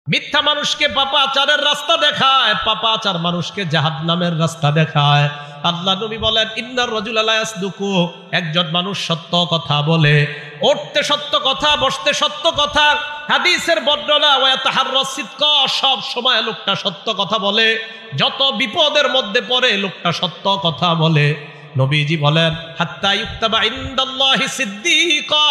মিথ্যা মানুষকে পাপাচারের রাস্তা দেখায়, পাপাচার মানুষকে জাহান্নামের রাস্তা দেখায়। আল্লাহ নবী বলেন, ইন্নার রাজুলা লা ইয়াসদুকু, একজন মানুষ সত্য কথা বলে, উঠতে সত্য কথা, বসতে সত্য কথা। হাদিসের বর্ণনা, ওয়া ইয়াতাহাররাস সিদকা, সব সময় লোকটা সত্য কথা বলে, যত বিপদের মধ্যে পড়ে লোকটা সত্য কথা বলে। নবীজি বলেন, হাত্তা ইউক্তাবা ইনদাল্লাহি সিদ্দিকা,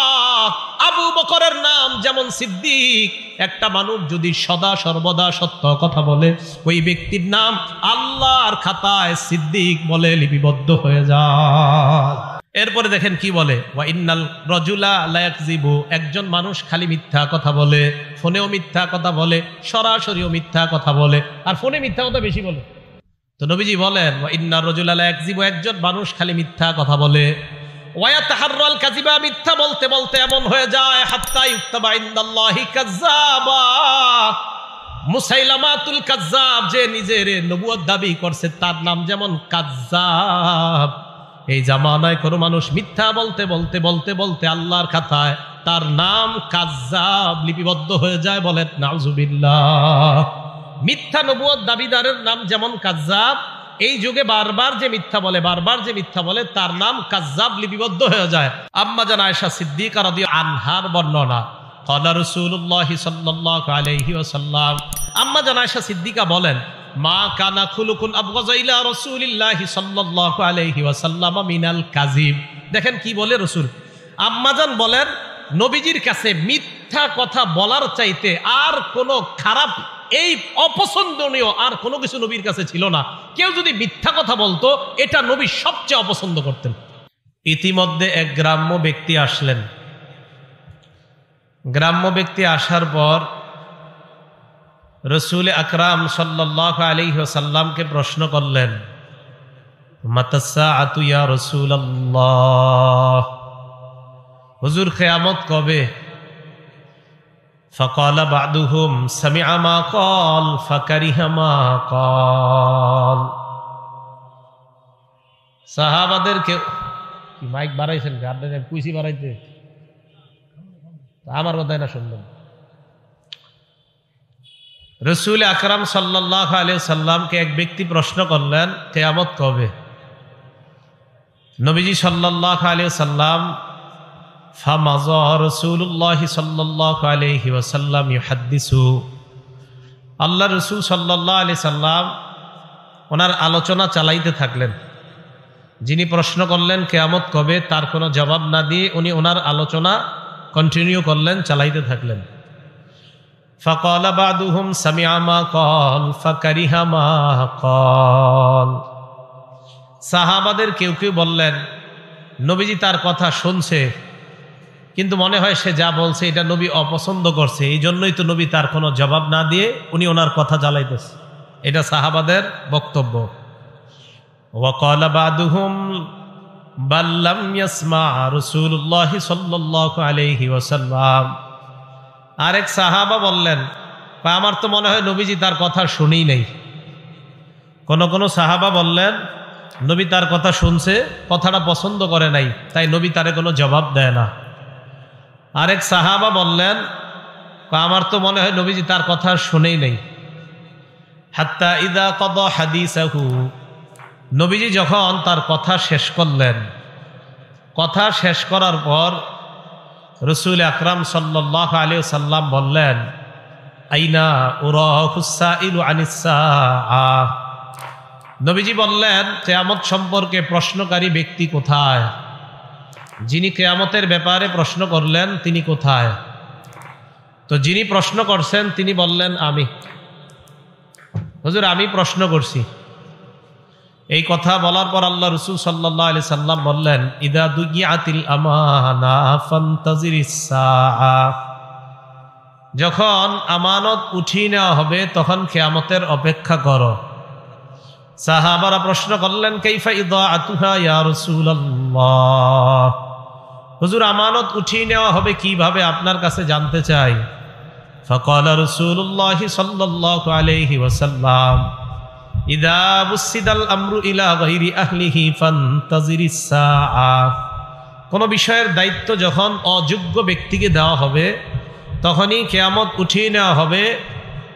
আবু বকরের নাম যেমন সিদ্দিক। একটা মানুষ যদি সদা সর্বদা সত্য কথা বলে, ওই ব্যক্তির নাম আল্লাহর খাতায় সিদ্দিক বলে লিপিবদ্ধ হয়ে যায়। এরপরে দেখেন কি বলে, ওয়া ইন্নাল রাজুলা লা ইয়াকযিবু, একজন মানুষ খালি মিথ্যা কথা বলে, ফোনেও মিথ্যা কথা বলে, সরাসরিও মিথ্যা কথা বলে, আর ফোনে মিথ্যা কথা বেশি বলে। তো নবীজি বলেন, ওয়া ইন্নার রাজুলা লা ইয়াকযিবু, একজন মানুষ খালি মিথ্যা কথা বলে, ওয়া ইয়াতাহাররাল কাযিবা, মিথ্যা বলতে বলতে এমন হয়ে যায়, হাত্তা ইউক্তাবা ইনদাল্লাহি কাযযাবা। মুসাইলামাতুল কাযযাব, যে নিজের নবুয়ত দাবি করছে, তার নাম যেমন কাযযাব। এই জামানায় কোনো মানুষ মিথ্যা বলতে বলতে বলতে বলতে আল্লাহর খাতায় তার নাম কাযযাব লিপিবদ্ধ হয়ে যায়। বলেন নাউযুবিল্লাহ। মিথ্যা নবুয়ত দাবিদারের নাম যেমন কাযযাব, এই যুগে বারবার যে মিথ্যা বলে, বারবার যে মিথ্যা বলে, তার নাম কাযযাব লিপিবদ্ধ হয়ে যায়। আম্মা জান আয়েশা সিদ্দিকা রাদিয়াল্লাহু আনহার বর্ণনা, ক্বালা রাসূলুল্লাহ সাল্লাল্লাহু আলাইহি ওয়াসাল্লাম, আম্মা জান আয়েশা সিদ্দিকা বলেন, মা কানা খুলুকুন আবগাযা ইলা রাসূলিল্লাহ সাল্লাল্লাহু আলাইহি ওয়াসাল্লাম মিনাল কাযিব। দেখেন কি বলে রাসূল। আম্মা জান বলেন, নবীজির কাছে মিথ্যা কথা বলার চাইতে আর কোনো খারাপ, এই অপছন্দনীয় আর কোনো কিছু নবীর কাছে ছিল না। কেউ যদি মিথ্যা কথা বলতো, এটা নবী সবচেয়ে অপছন্দ করতেন। ইতিমধ্যে এক গ্রাম্য ব্যক্তি আসলেন। গ্রাম্য ব্যক্তি আসার পর রাসূল আকরাম সাল্লাল্লাহু আলাইহি ওয়াসাল্লামকে প্রশ্ন করলেন, মাতাসসাআতু ইয়া রাসূলুল্লাহ, হুজুর কিয়ামত কবে? ফাকালা বা'দুহুম সামি'a মা ক্বাল ফাকারিহা মা ক্বাল। সাহাবাদেরকে কি মাইক বাড়াইছেন, গার্ডেনে কুইসি বাড়াইতে, আমার কথাই না শুনবেন। রাসূল আকরাম সাল্লাল্লাহু আলাইহি ওয়াসাল্লামকে এক ব্যক্তি প্রশ্ন করলেন, কিয়ামত কবে? নবীজি সাল্লাল্লাহু আলাইহি ওয়াসাল্লাম, ফামাযা রাসূলুল্লাহ সাল্লাল্লাহু আলাইহি ওয়াসাল্লাম ইউহাদ্দিসু, আল্লাহ রাসূল সাল্লাল্লাহু আলাইহি সাল্লাম ওনার আলোচনা চালাইতে থাকলেন। যিনি প্রশ্ন করলেন কিয়ামত কবে, তার কোনো জবাব না দিয়ে উনি ওনার আলোচনা কন্টিনিউ করলেন, চালাইতে থাকলেন। ফাকালা বা'দুহুম সামি'a মা ক্বাল ফাকারিহা মা ক্বাল। সাহাবাদের কেউ কেউ বললেন, নবীজি তার কথা শুনছে, কিন্তু মনে হয় সে যা বলছে এটা নবী অপছন্দ করছে, এই জন্যই তো নবী তার কোনো জবাব না দিয়ে উনি ওনার কথা জ্বালাইতেছে। এটা সাহাবাদের বক্তব্য। ওয়া ক্বালা বা'দুহুম বাল লাম ইয়াসমা রাসূলুল্লাহ সাল্লাল্লাহু আলাইহি ওয়াসাল্লাম। আরেক সাহাবা বললেন, আমার তো মনে হয় নবীজি তার কথা শুনেই নাই। কোন কোন সাহাবা বললেন, নবী তার কথা শুনছে, কথাটা পছন্দ করে নাই, তাই নবী তারে কোনো জবাব দেয় না। আরেক সাহাবা বললেন, আমার তো মনে হয় নবীজি তার কথা শুনেই নাই। হাত্তা ইদা কাদা হাদিসাহু, নবীজি যখন তার কথা শেষ করলেন, কথা শেষ করার পর রাসূল আকরাম সাল্লাল্লাহু আলাইহি ওয়াসাল্লাম বললেন, আইনা উরাহুস সাইলু আনিস সাআ। নবীজি বললেন, কিয়ামত সম্পর্কে প্রশ্নকারী ব্যক্তি কোথায়? যিনি কিয়ামতের ব্যাপারে প্রশ্ন করলেন তিনি কোথায়? তো যিনি প্রশ্ন করছেন তিনি বললেন, আমি। হুজুর, আমি প্রশ্ন করছি। এই কথা বলার পর আল্লাহ রাসূল সাল্লাল্লাহু আলাইহি সাল্লাম বললেন, ইদা দুগিয়াতিল আমানা ফান্তাজিরিস সাআ, যখন আমানত উঠিয়ে নেওয়া হবে তখন কিয়ামতের অপেক্ষা করো। সাহাবারা প্রশ্ন করলেন, কাইফা ইদাআতুহা ইয়া রাসূলুল্লাহ, হুজুর আমানত উঠিয়ে নেওয়া হবে কিভাবে, আপনার কাছে জানতে চাই। ফাকালা রাসূলুল্লাহ সাল্লাল্লাহু আলাইহি ওয়াসাল্লাম, ইদা বুসিদাল আমরু ইলা গায়রি আহলিহি ফান্তাজিরিস সাআ, কোন বিষয়ের দায়িত্ব যখন অযোগ্য ব্যক্তিকে দেওয়া হবে তখনই কিয়ামত উঠিয়ে নেওয়া হবে,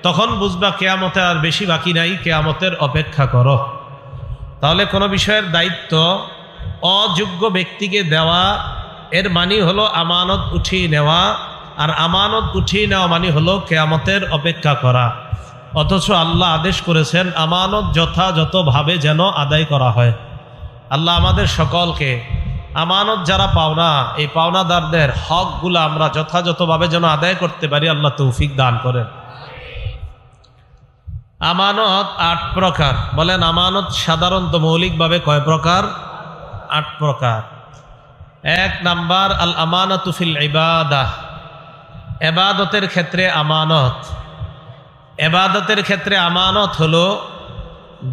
তখন বুঝবা কিয়ামতে আর বেশি বাকি নাই, কিয়ামতের অপেক্ষা করো। তাহলে কোনো বিষয়ের দায়িত্ব অযোগ্য ব্যক্তিকে দেওয়া, এর মানে হলো আমানত উঠিয়ে নেওয়া, আর আমানত উঠিয়ে নেওয়া মানে হলো কিয়ামতের অপেক্ষা করা। অথচ আল্লাহ আদেশ করেছেন আমানত যথাযথভাবে যেন আদায় করা হয়। আল্লাহ আমাদের সকলকে আমানত যারা পাওনা, এই পাওনাদারদের হকগুলো আমরা যথাযথভাবে যেন আদায় করতে পারি, আল্লাহ তৌফিক দান করেন। আমানত ৮ প্রকার। বলেন আমানত সাধারণত মৌলিকভাবে কয় প্রকার? ৮ প্রকার। ১ নাম্বার আল আমানাতু ফিল ইবাদাহ, ইবাদতের ক্ষেত্রে আমানত। ইবাদতের ক্ষেত্রে আমানত হলো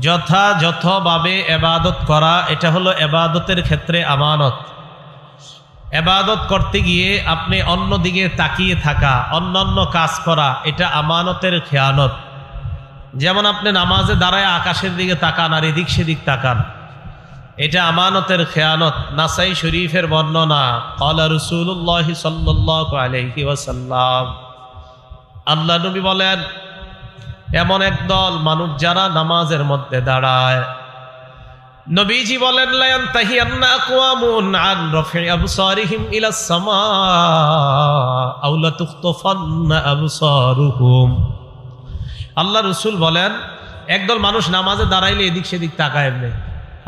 যথাযথভাবে ইবাদত করা, এটা হলো ইবাদতের ক্ষেত্রে আমানত। ইবাদত করতে গিয়ে আপনি অন্যদিকে তাকিয়ে থাকা, অন্যান্য কাজ করা, এটা আমানতের খেয়ানত। যেমন আপনি নামাজে দাঁড়ায় আকাশের দিকে তাকান আর এদিক সেদিক তাকান, এটা আমানতের খেয়ানত। নাসাই শরীফের বর্ণনা, ক্বালা রাসূলুল্লাহ সাল্লাল্লাহু আলাইহি ওয়াসাল্লাম, আল্লাহ নবী বলেন এমন একদল মানুষ যারা নামাজের মধ্যে দাঁড়ায়, নবীজি বলেন লা ইয়ানতাহিয়ান্না আকওয়ামুন আন রাফি আবসারিহিম ইলাস সামা আও লা তুখতাফান্না আবসারুহুম। আল্লাহ রসুল বলেন একদল মানুষ নামাজে দাঁড়াইলে এদিক সেদিক তাকায় এমনি,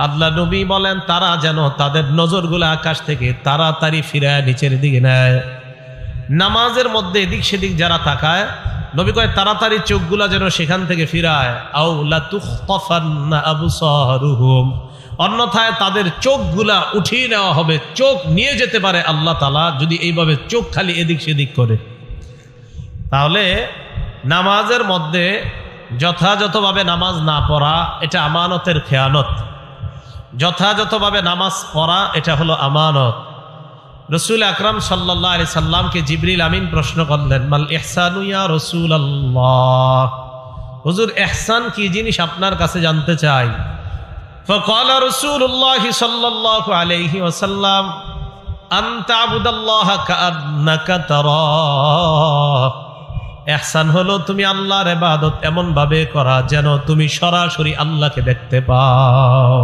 আল্লাহ নবী বলেন তারা যেন তাদের নজরগুলো আকাশ থেকে তাড়াতাড়ি ফিরায় নিচের দিকে নেয়। নামাজের মধ্যে এদিক সেদিক যারা তাকায়, নবী কয় তাড়াতাড়ি চোখগুলা যেন সেখান থেকে ফিরায়। আও লা তুখতাফান্না আবসারুহুম, অন্যথায় তাদের চোখগুলা উঠিয়ে নেওয়া হবে, চোখ নিয়ে যেতে পারে আল্লাহ তাআলা যদি এইভাবে চোখ খালি এদিক সেদিক করে। তাহলে নামাজের মধ্যে যথাযথভাবে নামাজ না পড়া এটা আমানতের খেয়ানত। যথাযথভাবে নামাজ পড়া এটা হলো আমানত। রসুল আকরাম সাল্লাল্লাহু আলাইহি সাল্লামকে জিবরিল আমিন প্রশ্ন করলেন, মাল ইহসানু ইয়া রাসূলুল্লাহ, হুজুর ইহসান কি জিনিস আপনার কাছে জানতে চাই। ফাকালা রাসূলুল্লাহ সাল্লাল্লাহু আলাইহি ওয়াসাল্লাম আন তা'বুদাল্লাহা কাআন্নাকা তারাহ, ইহসান হলো তুমি আল্লাহর ইবাদত এমন ভাবে করা যেন তুমি সরাসরি আল্লাহকে দেখতে পাও।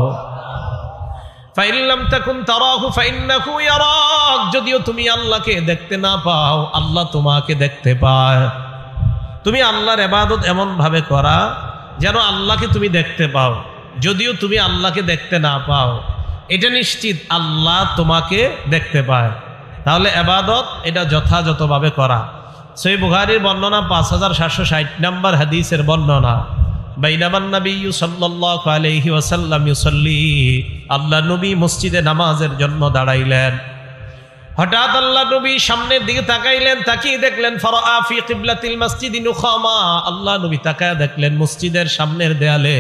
ফাইন লাম তাকুন তারাহু ফাইন্নাহু ইয়ারাক, যদিও তুমি আল্লাহকে দেখতে না পাও আল্লাহ তোমাকে দেখতে পায়। তুমি আল্লাহর ইবাদত এমন ভাবে করা যেন আল্লাহকে তুমি দেখতে পাও। যদিও তুমি আল্লাহকে দেখতে না পাও, এটা নিশ্চিত আল্লাহ তোমাকে দেখতে পায়। তাহলে ইবাদত এটা যথাযথভাবে করা। সহিহ বুখারীর বর্ণনা 5760 নম্বর হাদিসের বর্ণনা, বাইনামান নবিয়্যু সাল্লাল্লাহু আলাইহি ওয়াসাল্লাম ইউসাল্লি, আল্লাহ নবী মসজিদে নামাজের জন্য দাঁড়াইলেন। হঠাৎ আল্লাহ নবী সামনের দিকে তাকাইলেন, তাকিয়ে দেখলেন ফারাআ ফি কিবলাতিল মসজিদি নুখামা, আল্লাহ নবী তাকায় দেখলেন মসজিদের সামনের দেয়ালে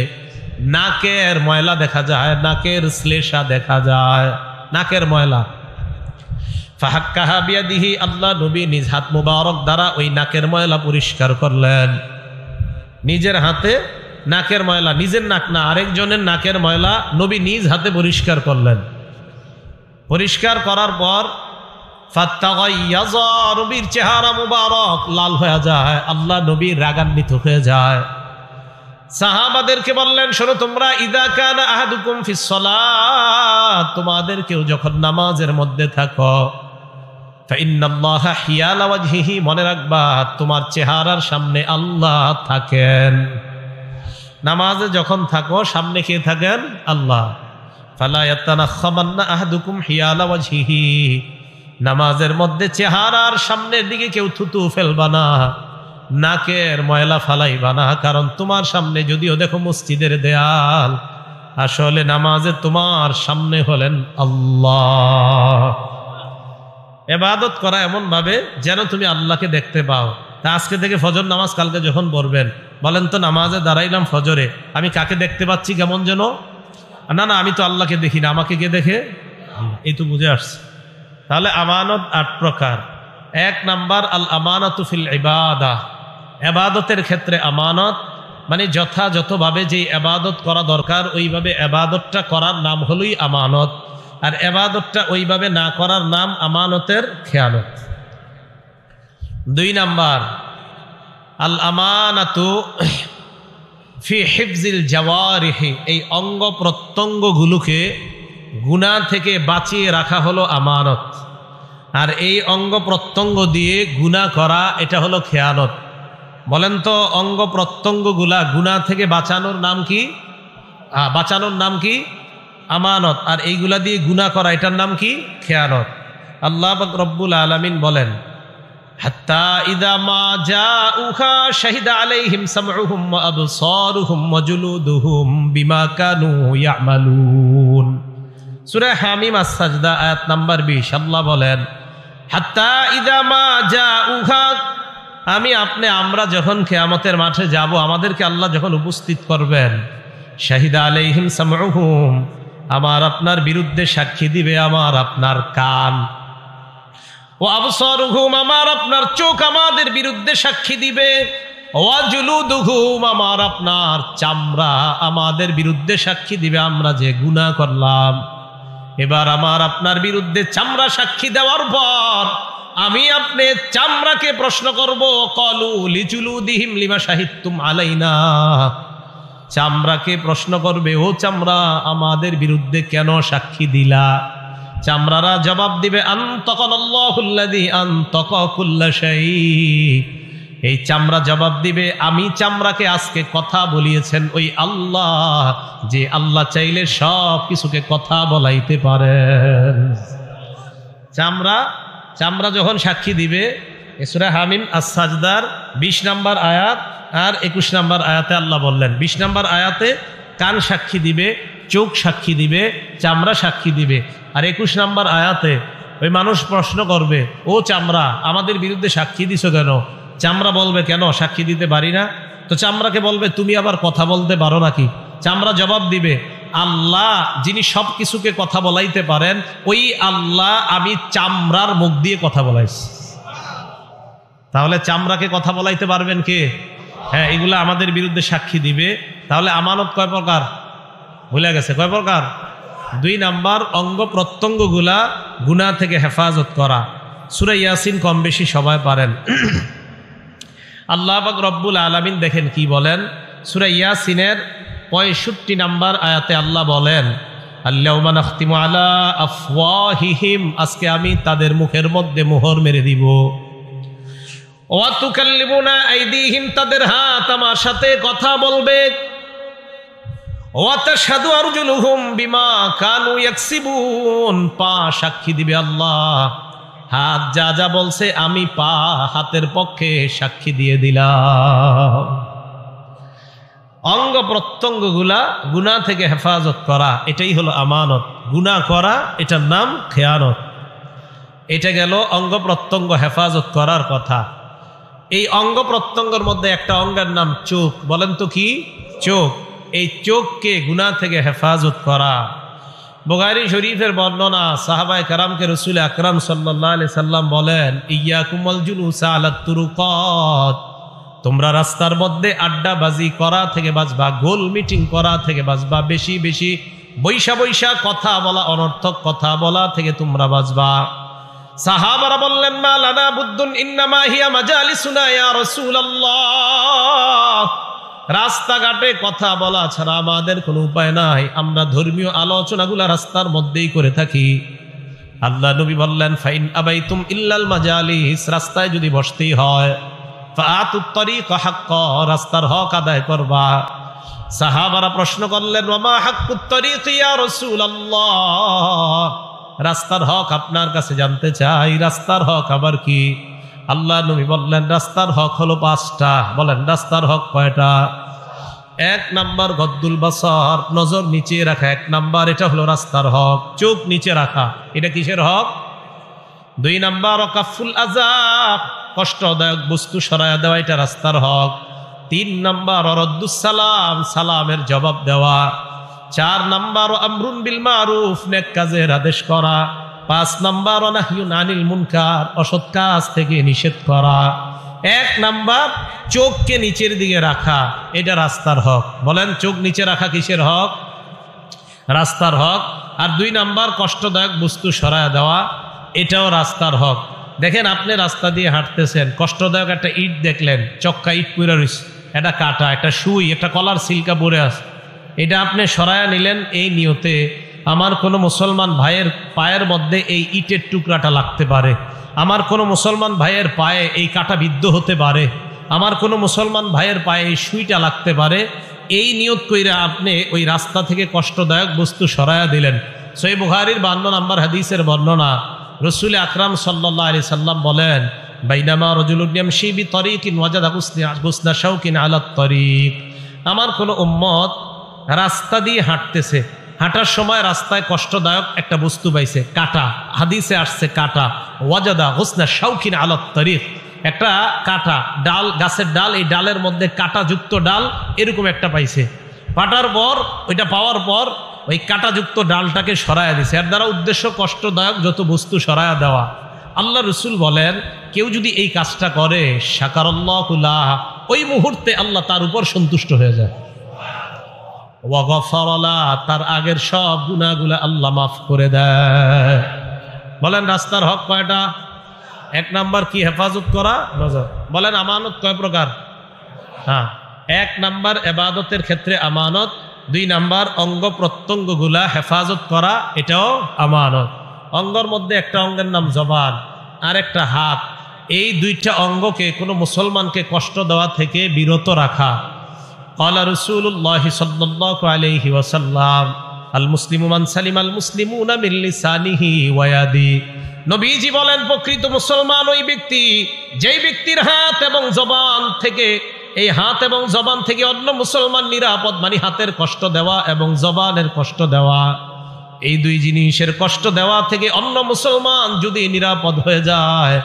নাকের ময়লা দেখা যায়, নাকের শ্লেষা দেখা যায়, নাকের ময়লা। ফাহাক্কাহা বিয়াদিহি, আল্লাহ নবী নিজ হাত মুবারক দ্বারা ওই নাকের ময়লা পরিষ্কার করলেন। নিজের হাতে নাকের ময়লা, নিজের নাক না আরেকজনের নাকের ময়লা নবী নিজ হাতে পরিষ্কার করলেন। পরিষ্কার করার পর ফাত্তাগাইয়াযা, নবীর চেহারা মুবারক লাল হয়ে যায়, আল্লাহ নবী রাগান্বিত হয়ে যায়। সাহাবাদেরকে বললেন শোনো তোমরা, ইযা কানা আহাদুকুম ফিস সালাত, তোমাদের কেউ যখন নামাজের মধ্যে থাকো, ফাইন্নাল্লাহা হিয়ালা ওয়াজহিহি, মনে রাখবা তোমার চেহারার সামনে আল্লাহ থাকেন। নামাজে যখন থাকো সামনে কে থাকেন? আল্লাহ। ফালা ইয়াতানাখামান্না আহাদুকুম হিয়ালা ওয়াজহিহি, নামাজের মধ্যে চেহারার সামনের দিকে কেউ থুতু ফেলবা না, নাকের ময়লা ফালাইবা না, কারণ তোমার সামনে যদিও দেখো মসজিদের দেয়াল, আসলে নামাজে তোমার সামনে হলেন আল্লাহ। ইবাদত করা এমন ভাবে যেন তুমি আল্লাহকে দেখতে পাও। তা আজকে থেকে ফজর নামাজ কালকে যখন পড়বেন বলেন তো, নামাজে দাঁড়াইলাম ফজরে, আমি কাকে দেখতে পাচ্ছি কেমন যেন? না না, আমি তো আল্লাহকে দেখি না, আমাকে কে দেখে? এই তো বুঝে আসছে। তাহলে আমানত ৮ প্রকার। ১ নাম্বার আল আমানাতু ফিল ইবাদাহ, ইবাদতের ক্ষেত্রে আমানত মানে যথাযথভাবে যে ইবাদত করা দরকার ওইভাবে ইবাদতটা করার নাম হলোই আমানত, আর ইবাদতটা ওইভাবে না করার নাম আমানতের খেয়ানত। ২ নাম্বার আল আমানাতু ফি হিফজিল জাওয়ারিহি, এই অঙ্গ প্রত্যঙ্গগুলোকে গুনাহ থেকে বাঁচিয়ে রাখা হলো আমানত। আর এই অঙ্গ প্রত্যঙ্গ দিয়ে গুনাহ করা এটা হলো খেয়ানত। বলেন তো অঙ্গ প্রত্যঙ্গগুলা গুনাহ থেকে বাঁচানোর নাম কি? বাঁচানোর নাম কি? আমানত। আর এইগুলা দিয়ে গুনাহ করা এটার নাম কি? খেয়ানত। আল্লাহ পাক রব্বুল আলামিন বলেন, হাত্তা ইযা মা জাউহা শাহিদা আলাইহিম সামউহুম ওয়া আবসারুহুম ওয়া জুলুদুহুম বিমা কানু ইয়ামালুন। সূরা হামিম আস-সাজদা আয়াত নাম্বার 20। আল্লাহ বলেন, হাত্তা ইযা মা জাউহা, আমরা যখন কিয়ামতের মাঠে যাব, আমাদেরকে আল্লাহ যখন উপস্থিত করবেন, শাহিদা আলাইহিম সামউহুম, আমার আপনার বিরুদ্ধে সাক্ষী দিবে আমার আপনার কান, ও আবসারুহুম, আমার আপনার চোখ আমাদের বিরুদ্ধে সাক্ষী দিবে, ওয়া জুলুদুহুম, আমার আপনার চামড়া আমাদের বিরুদ্ধে সাক্ষী দিবে আমরা যে গুনাহ করলাম। এবার আমার আপনার বিরুদ্ধে চামড়া সাক্ষী দেওয়ার পর আমি আপনি চামড়াকে প্রশ্ন করব, ক্বালু লিজুলুদিহিম লিমা শাহিদতুম আলাইনা, চামড়াকে প্রশ্ন করবে, ও চামড়া আমাদের বিরুদ্ধে কেন সাক্ষী দিলা? চামড়ারা জবাব দিবে, আনতাকাল্লাহুল্লাযী আনতাকা কুল্লা শাই, এই চামড়া জবাব দিবে, আমি চামড়াকে আজকে কথা বলিয়েছেন ওই আল্লাহ, যে আল্লাহ চাইলে সব কিছুকে কথা বলাইতে পারেন। চামড়া যখন সাক্ষী দিবে, সূরা হামিম আস-সাজদার 20 নম্বর আয়াত আর 21 নম্বর আয়াতে আল্লাহ বললেন, 20 নম্বর আয়াতে কান সাক্ষী দিবে, চোখ সাক্ষী দিবে, চামড়া সাক্ষী দিবে। আর 21 নম্বর আয়াতে ওই মানুষ প্রশ্ন করবে, ও চামড়া আমাদের বিরুদ্ধে সাক্ষী দিছো কেন? চামড়া বলবে, কেন সাক্ষী দিতে পারি না। তো চামড়াকে বলবে, তুমি আবার কথা বলতে পারো নাকি? চামড়া জবাব দিবে, আল্লাহ যিনি সব কিছুকে কথা বলাইতে পারেন, ওই আল্লাহ আমি চামড়ার মুখ দিয়ে কথা বলাইছি। তাহলে চামড়াকে কথা বলাইতে পারবেন কে? হ্যাঁ, এগুলা আমাদের বিরুদ্ধে সাক্ষী দিবে। তাহলে আমানত কয় প্রকার? ভুলে গেছে, কয় প্রকার? 2 নাম্বার, অঙ্গ প্রত্যঙ্গগুলা গুনাহ থেকে হেফাজত করা। সূরা ইয়াসিন কম বেশি সবাই পারেন। আল্লাহ পাক রব্বুল আলামিন দেখেন কি বলেন, সূরা ইয়াসিনের 65 নাম্বার আয়াতে আল্লাহ বলেন, আল-ইয়াওমা নাখতিমু আলা আফওয়াহিহিম, আজকে আমি তাদের মুখের মধ্যে মোহর মেরে দিব, ওয়া তুকাল্লিমুনা আইদিহিম, তাদের হাত আমার সাথে কথা বলবে, ওয়া তাশহাদু আরজুলুহুম বিমা কানু ইয়াকসিবুন, পা সাক্ষী দিবে আল্লাহ, হাত যা যা বলছে আমি পা হাতের পক্ষে সাক্ষী দিয়ে দিলাম। অঙ্গ প্রত্যঙ্গগুলা গুনাহ থেকে হেফাজত করা, এটাই হলো আমানত। গুনাহ করা এটার নাম খেয়ানত। এটা গেল অঙ্গ প্রত্যঙ্গ হেফাজত করার কথা। এই অঙ্গ প্রত্যঙ্গের মধ্যে একটা অঙ্গের নাম চোখ। বলেন তো কি? চোখ। এই চোখকে গুনাহ থেকে হেফাজত করা। বুখারী শরীফের বর্ণনা, সাহাবায়ে কেরামকে রাসূল আকরাম সাল্লাল্লাহু আলাইহি সাল্লাম বলেন, ইয়্যাকুমুল জুলুসা আলাত তুরুকাত, তোমরা রাস্তার মধ্যে আড্ডাবাজি করা থেকে বাঁচবা, গোল মিটিং করা থেকে বাঁচবা, বেশি বেশি বৈশা বৈশা কথা বলা, অনর্থক কথা বলা থেকে তোমরা বাঁচবা। সাহাবারা বললেন, মা লানা বুদ্দুন ইন্নামা হিয়া মাজালিসুনা ইয়া রাসূলুল্লাহ, রাস্তাঘাটে কথা বলা ছাড়া আমাদের কোনো উপায় নাই, আমরা ধর্মীয় আলোচনাগুলা রাস্তার মধ্যেই করে থাকি। আল্লাহ নবী বললেন, ফাইন আবাইতুম ইল্লাল মাজালিস, রাস্তায় যদি বসতেই হয়, ফাআতুত তরিকা হাক্কা, রাস্তার হক আদায় করবা। সাহাবারা প্রশ্ন করলেন, ওয়া মা হাক্কুত তরিক ইয়া রাসূলুল্লাহ, রাস্তার হক আপনার কাছে জানতে চাই, রাস্তার হক আবার কি? আল্লাহ নবী বললেন, রাস্তার হক হলো 5টা। বলেন, রাস্তার হক কয়টা? 1 নাম্বার গদ্দুল বাসার, নজর নিচে রাখা 1 নাম্বার, এটা হলো রাস্তার হক। চোখ নিচে রাখা, এটা কিসের হক? 2 নাম্বার কাফুল আযাব, কষ্টদায়ক বস্তু সরায়া দেওয়া, এটা রাস্তার হক। 3 নাম্বার রদ্দুস সালাম, সালামের জবাব দেওয়া। 4 নাম্বার আমরুন বিল মারুফ, নেক কাজের আদেশ করা। 5 নাম্বার নাহয়ুন আনিল মুনকার, অসৎ কাজ থেকে নিষেধ করা। 1 নাম্বার চোখকে নিচের দিকে রাখা, এটা রাস্তার হক। বলেন, চোখ নিচে রাখা কিসের হক? রাস্তার হক। আর 2 নাম্বার কষ্টদায়ক বস্তু সরায়া দেওয়া, এটাও রাস্তার হক। দেখেন আপনি রাস্তা দিয়ে হাঁটতেছেন, কষ্টদায়ক একটা ইট দেখলেন, চক্কা ইট পুরা রয়েছে, একটা কাটা, একটা সুই, একটা কলার সিল্কা পরে আছে, এটা আপনি সরায়া নিলেন এই নিয়তে আমার কোনো মুসলমান ভাইয়ের পায়ের মধ্যে এই ইটের টুকরাটা লাগতে পারে, আমার কোনো মুসলমান ভাইয়ের পায়ে এই কাটা বিদ্ধ হতে পারে, আমার কোনো মুসলমান ভাইয়ের পায়ে এই সুইটা লাগতে পারে, এই নিয়ত কইরা আপনি ওই রাস্তা থেকে কষ্টদায়ক বস্তু সরায়া দিলেন। সহিহ বুখারীর 52 নম্বর হাদিসের বর্ণনা, রসুল আকরাম সাল্লাল্লাহু আলাইহি সাল্লাম বলেন, বাইনামা রাজুলুন ইয়ামশি বিতরিকিন ওয়াজাদা গুসনা শাওকিন আলাত তরিক, আমার কোনো উম্মত রাস্তা দিয়ে হাঁটতেছে, হাঁটার সময় রাস্তায় কষ্টদায়ক একটা বস্তু পাইছে, কাটা, হাদিসে আসছে কাটা, ওয়াজাদা গুসনা শাওকিন আলাত তরিক, একটা কাটা ডাল, গাছের ডাল, এই ডালের মধ্যে কাটাযুক্ত ডাল এরকম একটা পাইছে, পাটার পর ওইটা পাওয়ার পর ওই কাটাযুক্ত ডালটাকে সরায়া দিছে, এর দ্বারা উদ্দেশ্য কষ্টদায়ক যত বস্তু সরায়া দেওয়া। আল্লাহ রসুল বলেন কেউ যদি এই কাজটা করে শাকারাল্লাহু লাহ, ওই মুহূর্তে আল্লাহ তার উপর সন্তুষ্ট হয়ে যায়, ওয়া গফারা লাহ, তার আগের সব গুনাহগুলো আল্লাহ মাফ করে দেয়। বলেন রাস্তার হক কয়টা? 1 নাম্বার কি? হেফাজত করা। বলেন আমানত কয় প্রকার? হ্যাঁ, 1 নাম্বার ইবাদতের ক্ষেত্রে আমানত, 2 নাম্বার অঙ্গ প্রত্যঙ্গগুলা হেফাজত করা, এটাও আমানত। অঙ্গের মধ্যে একটা অঙ্গের নাম জবান আর একটা হাত, এই 2টা অঙ্গকে কোনো মুসলমানকে কষ্ট দেওয়া থেকে বিরত রাখা। ক্বালা রাসূলুল্লাহ সাল্লাল্লাহু আলাইহি ওয়াসাল্লাম, আল মুসলিমু মান সালিমাল মুসলিমুনা মিন লিসানিহি ওয়া ইয়াদিহি, নবীজি বলেন প্রকৃত মুসলমান ওই ব্যক্তি যেই ব্যক্তির হাত এবং জবান থেকে, এই হাত এবং জবান থেকে অন্য মুসলমান নিরাপদ, মানে হাতের কষ্ট দেওয়া এবং জবানের কষ্ট দেওয়া, এই 2 জিনিসের কষ্ট দেওয়া থেকে অন্য মুসলমান যদি নিরাপদ হয়ে যায়,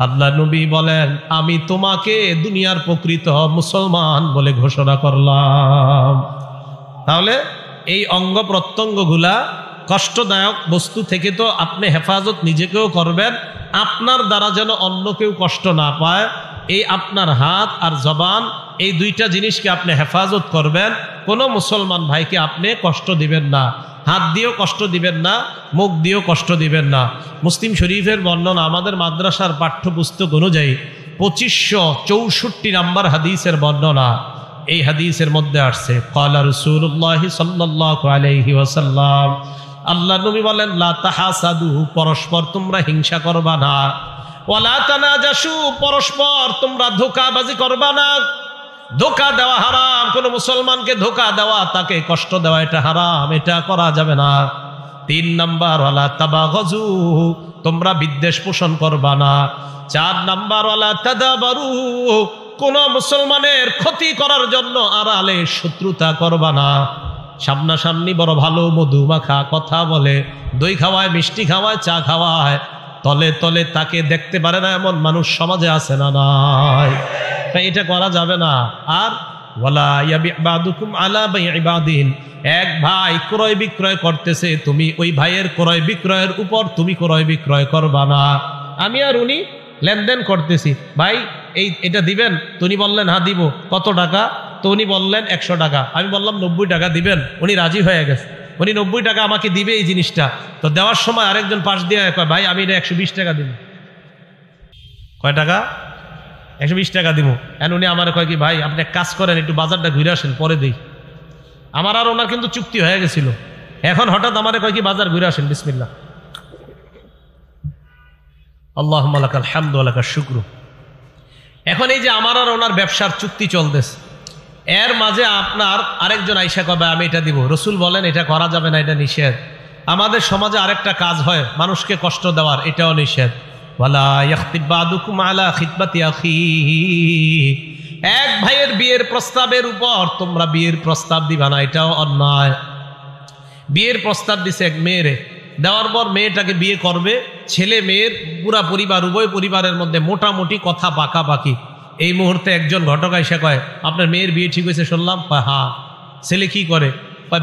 আল্লাহ নবী বলেন আমি তোমাকে দুনিয়ার প্রকৃত মুসলমান বলে ঘোষণা করলাম। তাহলে এই অঙ্গ প্রত্যঙ্গগুলা কষ্টদায়ক বস্তু থেকে তো আপনি হেফাজত নিজেকেও করবেন, আপনার দ্বারা যেন অন্য কেউ কষ্ট না পায়, এই আপনার হাত আর জবান, এই 2টা জিনিসকে আপনি হেফাজত করবেন। কোনো মুসলমান ভাইকে আপনি কষ্ট দিবেন না, হাত দিয়েও কষ্ট দিবেন না, মুখ দিয়েও কষ্ট দিবেন না। মুসলিম শরীফের বর্ণনা, আমাদের মাদ্রাসার পাঠ্যপুস্তক অনুযায়ী 2564 নাম্বার হাদিসের বর্ণনা, এই হাদিসের মধ্যে আসছে ক্বালা রাসূলুল্লাহ সাল্লাল্লাহু আলাইহি ওয়াসাল্লাম, আল্লাহ নবী বলেন লা তাহাসাদু, পরস্পর তোমরা হিংসা করবা না, ওয়ালা তানাজাসু, পরস্পর তোমরা ধোঁকাবাজি করবা না। ধোঁকা দেওয়া হারাম, কোনো মুসলমানকে ধোঁকা দেওয়া, তাকে কষ্ট দেওয়া, এটা হারাম, এটা করা যাবে না। 3 নাম্বার ওয়ালা তাবাগজু, তোমরা বিদ্বেষ পোষণ করবা না। 4 নাম্বার ওয়ালা তাদাবারু, কোন মুসলমানের ক্ষতি করার জন্য আড়ালে শত্রুতা করবা না। সামনাসামনি বড় ভালো মধু মাখা কথা বলে, দই খাওয়ায়, মিষ্টি খাওয়ায়, চা খাওয়ায়, তলে তলে তাকে দেখতে পারে না এমন মানুষ সমাজে আছে না নাই? এটা করা যাবে না। আর ওয়ালা ইয়াবি বাদুকুম আলা বাই'i বাদিন, এক ভাই ক্রয় বিক্রয় করতেছে, তুমি ওই ভাইয়ের ক্রয় বিক্রয়ের উপর তুমি ক্রয় বিক্রয় করবা না। আমি আর উনি লেনদেন করতেছি, ভাই এটা দিবেন? তো উনি বললেন হ্যাঁ দিব। কত টাকা? তো উনি বললেন 100 টাকা। আমি বললাম 90 টাকা দিবেন। উনি রাজি হয়ে গেছে, উনি 90 টাকা আমাকে দিবে এই জিনিসটা। তো দেওয়ার সময় আরেকজন পাশ দিয়ে কয়, ভাই আমি এটা 120 টাকা দিব। কয় টাকা? 120 টাকা দিব। এন উনি আমার কয় কি, ভাই আপনি এক কাজ করেন, একটু বাজারটা ঘুরে আসেন, পরে দিই। আমার আর ওনার কিন্তু চুক্তি হয়ে গেছিল। এখন হঠাৎ আমার কয় কি, বাজার ঘুরে আসেন, বিসমিল্লাহ। আল্লাহুম্মা লাকাল হামদু ওয়া লাকাশ শুকরু। এখন এই যে আমার আর ওনার ব্যবসার চুক্তি চলতেছে, এর মাঝে আপনার আরেকজন আইসা কবে আমি এটা দিব। রসুল বলেন এটা করা যাবে না, এটা নিষেধ। আমাদের সমাজে আরেকটা কাজ হয় মানুষকে কষ্ট দেওয়ার, এটাও নিষেধ। ওয়ালা ইয়াখতিব বাদুকুম আলা খিতবাতি আখিহি, এক ভাইয়ের বিয়ের প্রস্তাবের উপর তোমরা বিয়ের প্রস্তাব দিবা না, এটাও অন্যায়। বিয়ের প্রস্তাব দিছে এক মেয়েরে, দেওয়ার পর মেয়েটাকে বিয়ে করবে, ছেলে মেয়ের পুরা পরিবার, উভয় পরিবারের মধ্যে মোটামুটি কথা পাকাপাকি। এই মুহূর্তে একজন ঘটক এসে কয়, আপনার মেয়ের বিয়ে ঠিক হয়েছে শুনলাম। হ্যাঁ। ছেলে কি করে?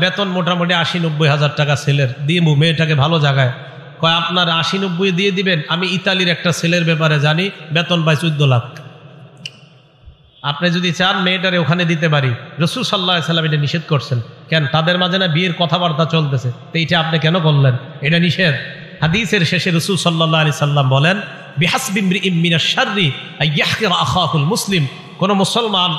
বেতন মোটামুটি 80-90 হাজার টাকা ছেলের দিয়ে, মেয়েটাকে ভালো জায়গায়। কয় আপনার 80-90 দিয়ে দিবেন? আমি ইতালির একটা ছেলের ব্যাপারে জানি, বেতন পায় 14 লাখ। আপনি যদি চান মেয়েটারে ওখানে দিতে পারি। রাসূল সাল্লাল্লাহু আলাইহি সাল্লাম এটা নিষেধ করছেন। কেন? তাদের মাঝে না বিয়ের কথাবার্তা চলতেছে, তো এইটা আপনি কেন বললেন? এটা নিষেধ। হাদিসের শেষে রাসূল সাল্লাল্লাহু আলাইহি সাল্লাম বলেন, বিহাসবি ইমরিইম মিনাশ শাররি আইয়াহকিরা আখাহুল মুসলিম। কোন মুসলমান,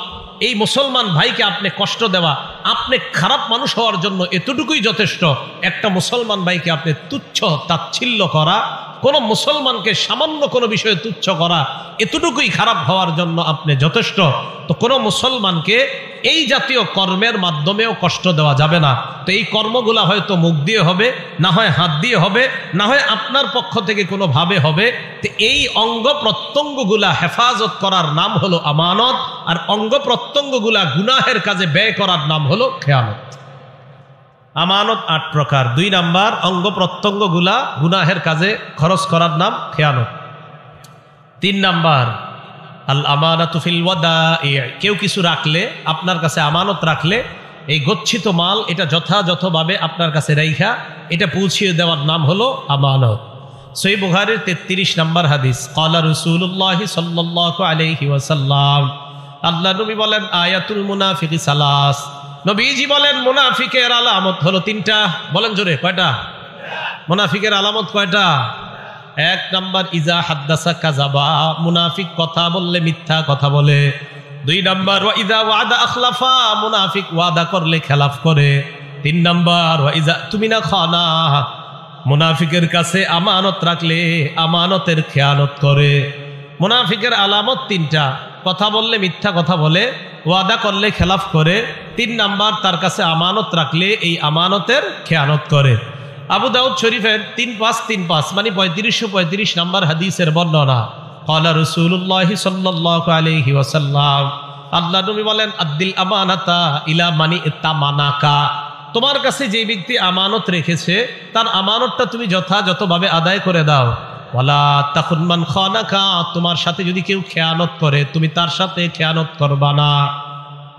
এই মুসলমান ভাইকে আপনি কষ্ট দেওয়া, আপনি খারাপ মানুষ হওয়ার জন্য এতটুকুই যথেষ্ট। একটা মুসলমান ভাইকে আপনি তুচ্ছ তাচ্ছিল্য করা, কোন মুসলমানকে সামান্য কোনো বিষয়ে তুচ্ছ করা, এতটুকুই খারাপ হওয়ার জন্য আপনি যথেষ্ট। তো কোনো মুসলমানকে এই জাতীয় কর্মের মাধ্যমেও কষ্ট দেওয়া যাবে না। তো এই কর্মগুলা হয়তো মুখ দিয়ে হবে, না হয় হাত দিয়ে হবে, না হয় আপনার পক্ষ থেকে কোনোভাবে হবে। তো এই অঙ্গ প্রত্যঙ্গগুলা হেফাজত করার নাম হলো আমানত, আর অঙ্গ প্রত্যঙ্গগুলা গুনাহের কাজে ব্যয় করার নাম হলো খেয়ানত। আমানত 8 প্রকার। 2 নাম্বার, অঙ্গ প্রত্যঙ্গগুলা গুনাহের কাজে খরচ করার নাম খেয়ানত। 3 নাম্বার, আল আমানাতু ফিল ওয়াদাই, কেউ কিছু রাখলে, আপনার কাছে আমানত রাখলে, এই গচ্ছিত মাল এটা যথাযথভাবে আপনার কাছে রাইখা এটা পৌঁছিয়ে দেওয়ার নাম হলো আমানত। সহিহ বুখারীর 33 নম্বর হাদিস, ক্বালা রাসূলুল্লাহ সাল্লাল্লাহু আলাইহি ওয়াসাল্লাম, আল্লাহ নবী বলেন, আয়াতুল মুনাফিকি সালাস, নবীজি বলেন মুনাফিকের আলামত হলো 3টা। বলেন জোরে, কয়টা? মুনাফিকের আলামত কয়টা? 1 নাম্বার, ইজা হাদ্দাসা কাযাবা, মুনাফিক কথা বললে মিথ্যা কথা বলে। 2 নাম্বার, ওয়া ইজা ওয়াদা আখলাফা, মুনাফিক ওয়াদা করলে খেলাফ করে। 3 নাম্বার, ওয়া ইজা তুমিনা খানা, মুনাফিকের কাছে আমানত রাখলে আমানতের খেয়ানত করে। মুনাফিকের আলামত 3টা, কথা বললে মিথ্যা কথা বলে, ওয়াদা করলে খেলাফ করে, 3 নাম্বার তার কাছে আমানত রাখলে এই আমানতের খেয়ানত করে। আবু দাউদ শরীফের 3535 মানে 3535 নম্বর হাদিসের বর্ণনা, ক্বালা রাসূলুল্লাহ সাল্লাল্লাহু আলাইহি ওয়াসাল্লাম, আল্লাহ নবী বলেন, আদ্দিল আমানাতা ইলা মানি ইত্তামানাকা, তোমার কাছে যে ব্যক্তি আমানত রেখেছে তার আমানতটা তুমি যথাযথভাবে আদায় করে দাও। ওয়ালা তাকুন মান খানাকা, তোমার সাথে যদি কেউ খেয়ানত করে তুমি তার সাথে খেয়ানত করবা না।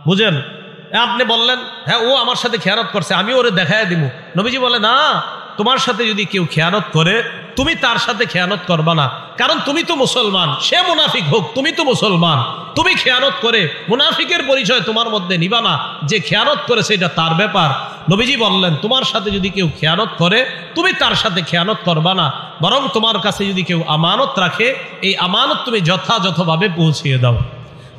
বুঝেন? আপনি বললেন, হ্যাঁ ও আমার সাথে খেয়ানত করছে, আমি ওরে দেখায় দিব। নবীজি বলে, না, তোমার সাথে যদি কেউ খেয়ানত করে তুমি তার সাথে খেয়ানত করবা না, কারণ তুমি তো মুসলমান, সে মুনাফিক হোক, তুমি তো মুসলমান। তুমি খেয়ানত করে মুনাফিকের পরিচয় তোমার মধ্যে নিবা না, যে খেয়ানত করেছে এটা তার ব্যাপার। নবীজি বললেন, তোমার সাথে যদি কেউ খেয়ানত করে তুমি তার সাথে খেয়ানত করবা না, বরং তোমার কাছে যদি কেউ আমানত রাখে এই আমানত তুমি যথাযথভাবে পৌঁছিয়ে দাও।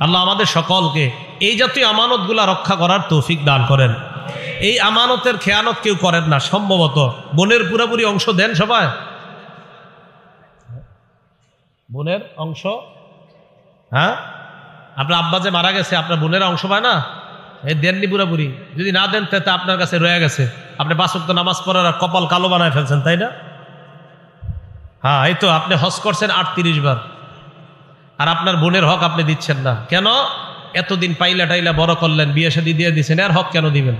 আল্লাহ আমাদের সকলকে এই জাতীয় আমানতগুলা রক্ষা করার তৌফিক দান করেন। এই আমানতের খেয়ানত কেউ করেন না। সম্ভবত বোনের পুরোপুরি অংশ দেন সবাই? বোনের অংশ, হ্যাঁ, আপনার আব্বা যে মারা গেছে আপনার বোনের অংশ পায় না, এই দেননি পুরোপুরি? যদি না দেন তা আপনার কাছে রয়ে গেছে, আপনি 5 ওয়াক্ত নামাজ পড়ার কপাল কালো বানায় ফেলছেন, তাই না? হ্যাঁ, এই তো আপনি হজ করছেন 38 বার, আর আপনার বোনের হক আপনি দিচ্ছেন না কেন? এতদিন পাইলা টাইলা বড় করলেন, বিয়ে শাদী দিয়ে দিচ্ছেন, আর হক কেন দিবেন?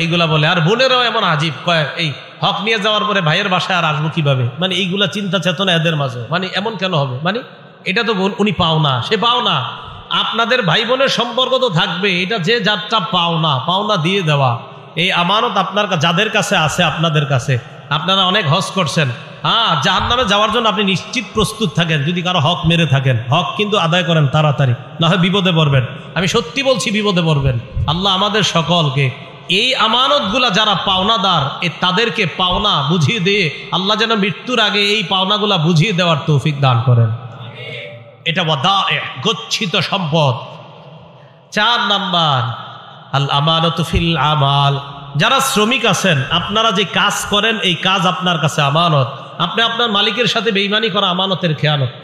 এইগুলা বলে। আর বোনেরাও এমন আজীব, কয় এই হক নিয়ে যাওয়ার পরে ভাইয়ের বাসায় আর আসবো কিভাবে, মানে এইগুলা চিন্তা চেতনা এদের মাঝে, মানে এমন কেন হবে, মানে এটা তো উনি পাও না, সে পাও না। আপনাদের ভাই বোনের সম্পর্ক তো থাকবে, এটা যে যারটা পাওনা দিয়ে দেওয়া। এই আমানত আপনার যাদের কাছে আছে, আপনাদের কাছে, আপনারা অনেক হজ করছেন, হ্যাঁ, জাহান্নামে যাওয়ার জন্য আপনি নিশ্চিত প্রস্তুত থাকেন যদি কারো হক মেরে থাকেন। হক কিন্তু আদায় করেন তাড়াতাড়ি, না হয় বিপদে পড়বেন। আমি সত্যি বলছি, বিপদে পড়বেন। আল্লাহ আমাদের সকলকে এই আমানতগুলা যারা পাওনাদার, তাদেরকে পাওনা বুঝিয়ে দিয়ে আল্লাহ যেন মৃত্যুর আগে এই পাওনাগুলা বুঝিয়ে দেওয়ার তৌফিক দান করেন। এটা গচ্ছিত সম্পদ। 4 নাম্বার, আল আমানাতু ফিল আমাল, যারা শ্রমিক আছেন, আপনারা যে কাজ করেন এই কাজ আপনার কাছে আমানত। আপনি আপনার মালিকের সাথে বেঈমানি করা আমানতের খেয়ানত।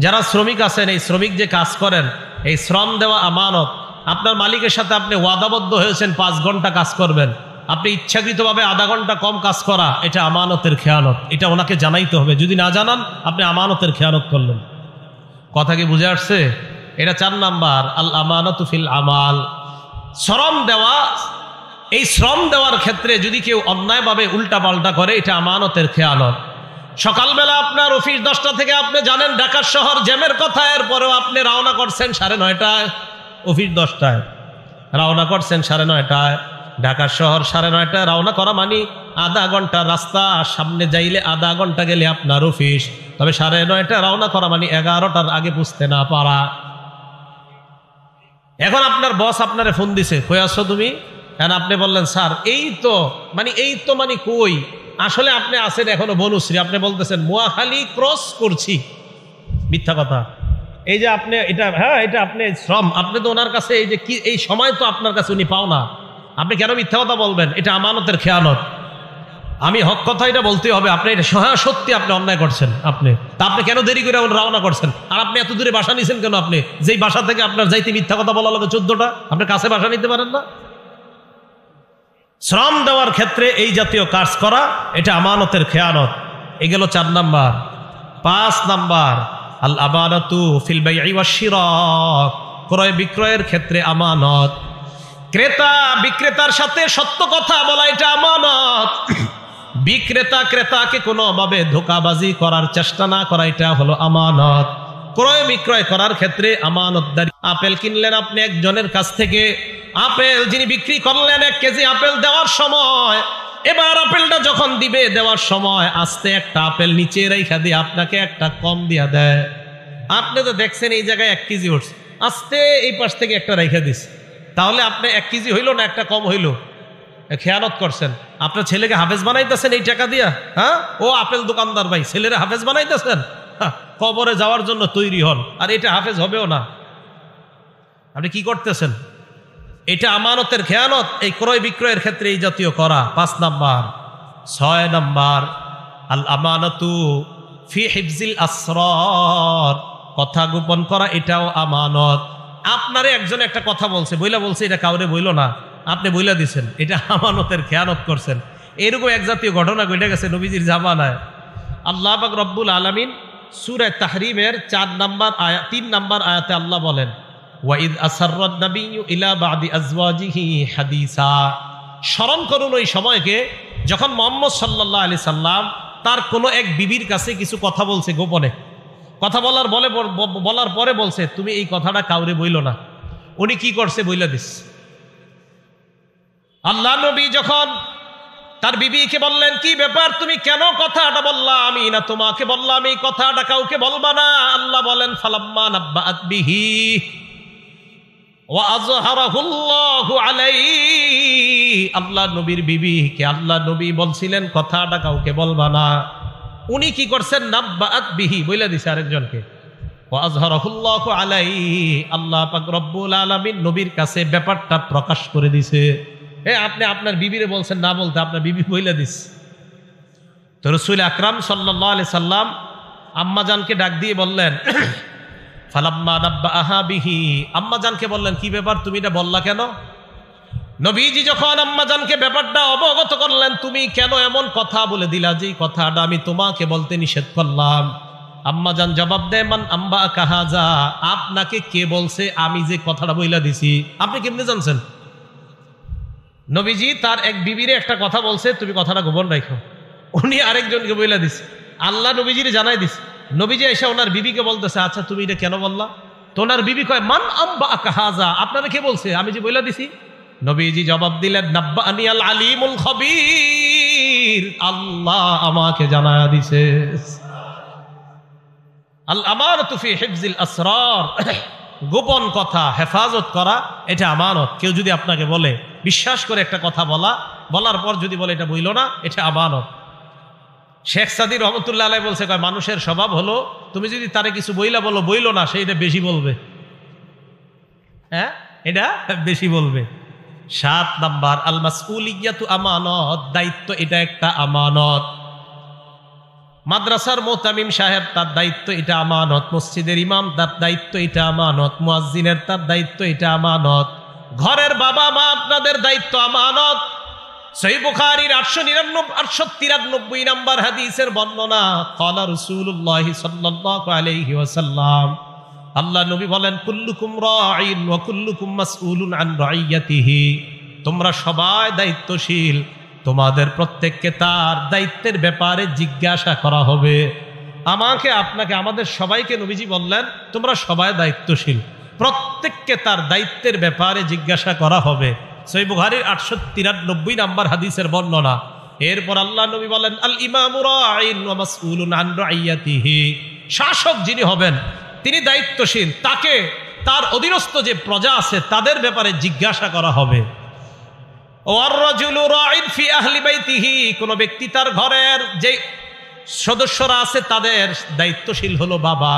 যারা শ্রমিক আছেন, এই শ্রমিক যে কাজ করেন, এই শ্রম দেওয়া আমানত। আপনার মালিকের সাথে আপনি ওয়াদাবদ্ধ হয়েছেন 5 ঘন্টা কাজ করবেন, আপনি ইচ্ছাকৃতভাবে আধা ঘন্টা কম কাজ করা, এটা আমানতের খেয়ানত। এটা ওনাকে জানাইতে হবে, যদি না জানান আপনি আমানতের খেয়ানত করলেন। কথা কি বুঝে আসছে? এটা 4 নাম্বার, আল আমানাতু ফিল আমাল, শ্রম দেওয়া। এই শ্রম দেওয়ার ক্ষেত্রে যদি কেউ অন্যায়ভাবে উল্টা পাল্টা করে, এটা আমানতের খেয়ানত। সকালবেলা আপনার অফিস 10টা থেকে, আপনি জানেন ঢাকার শহর জ্যামের কথা, এরপরেও আপনি রওনা করছেন 9:30টায়, অফিস 10টায়, রওনা করছেন 9:30টায়। ঢাকার শহর 9:30টায় রওনা করা মানে আধা ঘন্টা রাস্তা, সামনে যাইলে আধা ঘন্টা গেলে আপনার অফিস। তবে 9:30টায় রওনা করা মানে 11টার আগে বুঝতে না পারা। এখন আপনার বস আপনারে ফোন দিছে, কই আছো তুমি? এখন আপনি বললেন, স্যার এই তো মানে কই আসলে আপনি আছেন এখনো বনুশ্রী, আপনি বলতেছেন মোয়াখালী ক্রস করছি, মিথ্যা কথা। এই যে আপনি এটা, হ্যাঁ এটা আপনি শ্রম, আপনি তো ওনার কাছে এই যে কি এই সময় তো আপনার কাছে উনি পাও না, আপনি কেন মিথ্যা কথা বলবেন? এটা আমানতের খেয়ানত। আমি হক কথা এটা বলতে হবে, আপনি এটা সত্যি আপনি অন্যায় করছেন, আপনি তা আপনি কেন দেরি করে রওনা করছেন? আর আপনি এত দূরে বাসা নিছেন কেন? আপনি যেই বাসা থেকে আপনার যাইতে মিথ্যা কথা বলা লাগে 14টা, আপনি কাছে বাসা নিতে পারেন না? শ্রম দেওয়ার ক্ষেত্রে এই জাতীয় কাজ করা এটা আমানতের খেয়ানত। এই গেল 4 নাম্বার। 5 নাম্বার আল আমানাতু ফিল বাই'i ওয়াশ শিরা, ক্রয় বিক্রয়ের ক্ষেত্রে আমানত। ক্রেতা বিক্রেতার সাথে সত্য কথা বলা এটা আমানত। বিক্রেতা ক্রেতাকে কোনোভাবে ধোঁকাবাজি করার চেষ্টা না করা এটা হলো আমানত। ক্রয় বিক্রয় করার ক্ষেত্রে আমানতদারি। আপেল কিনলেন আপনি একজনের কাছ থেকে, আপেল যিনি বিক্রি করলেন 1 কেজি আপেল দেওয়ার সময়, এবার আপেলটা যখন দিবে দেওয়ার সময় আস্তে একটা আপেল নিচে রেখা দিয়ে আপনাকে একটা কম দিয়া দেয়। আপনি তো দেখছেন এই জায়গায় 1 কেজি উঠছে, আস্তে এই পাশ থেকে একটা রেখা দিচ্ছে, তাহলে আপনি 1 কেজি হইল না একটা কম হইল? খেয়ানত করছেন। আপনার ছেলেকে হাফেজ বানাইতেছেন এই টাকা দিয়া, হ্যাঁ ও আপেল দোকানদার ভাই, ছেলেরা হাফেজ বানাইতেছেন, কবরে যাওয়ার জন্য তৈরি হন, আর এটা হাফেজ হবেও না। আপনি কি করতেছেন? এটা আমানতের খেয়ানত। এই ক্রয় বিক্রয়ের ক্ষেত্রে এই জাতীয় করা 5 নাম্বার। 6 নাম্বার আল আমানাতু ফি হিফজিল আসরার, কথা গোপন করা এটাও আমানত। আপনারে একজন একটা কথা বলছে, বলছে এটা কাউরে বইল না, আপনি বইলা দিছেন, এটা আমানতের খেয়ানত করছেন। এরকম এক জাতীয় ঘটনা ঘটে গেছে নবীজির জামানায়। আল্লাহ পাক রব্বুল আলামিন সূরা তাহরিমের 4 নাম্বার আয়াত 3 নাম্বার আয়াতে আল্লাহ বলেন ওয়াইদ আসাররান নাবিয়্যু ইলা বাদি আজওয়াজিহি হাদিসা। স্মরণ করুন ওই সময়কে যখন মুহাম্মদ সাল্লাল্লাহু আলাইহি সাল্লাম তার কোনো এক বিবির কাছে কিছু কথা বলছে, গোপনে কথা বলার পরে বলছে তুমি এই কথাটা কাউরে বইলো না। উনি কি করছে? বইলা দিস। আল্লাহ নবী যখন তার বিবিকে বললেন কি ব্যাপার, তুমি কেন কথাটা বললা? আমি না তোমাকে বললাম এই কথাটা কাউকে বলবা না। আল্লাহ বলেন ফালাম্মা নাব্বাআত বিহি ওয়া আযহারাহুল্লাহু আলাইহি। আল্লাহ নবীর বিবিকে আল্লাহ নবী বলছিলেন কথাটা কাউকে বলবা না, উনি কি করছেন? নাব্বাআত বিহি, বইলা দিছে আরেকজনকে। ওয়া আযহারাহুল্লাহু আলাইহি, আল্লাহ পাক রব্বুল আলামিন নবীর কাছে ব্যাপারটা প্রকাশ করে দিছে। আপনি আপনার বিবিরে বলছেন না বলতে, আপনার বিবি বইলা দিস। তো রাসূল আকরাম সাল্লাল্লাহু আলাইহি সাল্লাম আম্মাজানকে ডাক দিয়ে বললেন ফালাম্মা নাব্বাআহা বিহি, আম্মাজানকে বললেন কি ব্যাপার তুমি এটা বললা কেন? নবীজি যখন আম্মাজানকে ব্যাপারটা অবগত করলেন, তুমি কেন এমন কথা বলে দিলা যে কথাটা আমি তোমাকে বলতে নিষেধ করলাম? আম্মাজান জবাব দেয় মান আম্বাআকা হাযা, আপনাকে কে বলছে আমি যে কথাটা বইলা দিছি? আপনি কেমনে জানছেন? নবীজি তার এক বিবিরে একটা কথা বলছে, তুমি কথাটা গোপন রাখো, উনি আরেকজনকে বইলা দিছে, আল্লাহ নবীজিরে জানাই দিছে। নবীজি এসে ওনার বিবিকে বলতেছে আচ্ছা তুমি এটা কেন বললা? তো ওনার বিবি কয় মান আম্বাআকা হাযা, আপনারা কে বলছে আমি যে বইলা দিছি? নবীজি জবাব দিলেন নাব্বাআনি আল আলিমুল খবীর, আল্লাহ আমাকে জানায়া দিছে। আল আমানাতু ফি হিফজিল আসরার, গোপন কথা হেফাজত করা এটা আমানত। কেউ যদি আপনাকে বলে, বিশ্বাস করে একটা কথা বলার পর যদি বলে এটা বইল না, এটা আমানত। শেখ সাদী রহমতুল্লাহ আলাইহি বলছে কয় মানুষের স্বভাব হলো তুমি যদি তারে কিছু বইল না, সে এটা বেশি বলবে, হ্যাঁ এটা বেশি বলবে। 7 নাম্বার আল মাসউলিয়াতু আমানত, দায়িত্ব এটা একটা আমানত। মাদ্রাসার মুতামিম সাহেব তার দায়িত্ব এটা আমানত, মসজিদের ইমাম তার দায়িত্ব এটা আমানত, মুয়াজ্জিনের তার দায়িত্ব এটা আমানত, ঘরের বাবা মা আপনাদের দায়িত্ব আমানত। সহিহ বুখারীর 893 নাম্বার হাদিসের বর্ণনা, ক্বালা রাসূলুল্লাহ সাল্লাল্লাহু আলাইহি ওয়াসাল্লাম, আল্লাহ নবী বলেন কুল্লুকুম রাঈন ওয়া কুল্লুকুম মাসউলুন আন রাইয়াতিহি, তোমরা সবাই দায়িত্বশীল, তোমাদের প্রত্যেককে তার দায়িত্বের ব্যাপারে জিজ্ঞাসা করা হবে। আমাকে আপনাকে আমাদের সবাইকে নবীজি বললেন তোমরা সবাই দায়িত্বশীল, প্রত্যেককে তার দায়িত্বের ব্যাপারে জিজ্ঞাসা করা হবে। সহিহ বুখারীর 893 নাম্বার হাদিসের বর্ণনা। এরপর আল্লাহ নবী বলেন আল ইমামু রাঈন ওয়া মাসউলুন আন রাইয়াতিহি, শাসক যিনি হবেন তিনি দায়িত্বশীল, তাকে তার অধীনস্থ যে প্রজা আছে তাদের ব্যাপারে জিজ্ঞাসা করা হবে। ওয়ার রাজুলু রাইন ফি আহলি বাইতিহি, কোন ব্যক্তি তার ঘরের যে সদস্যরা আছে তাদের দায়িত্বশীল হলো বাবা।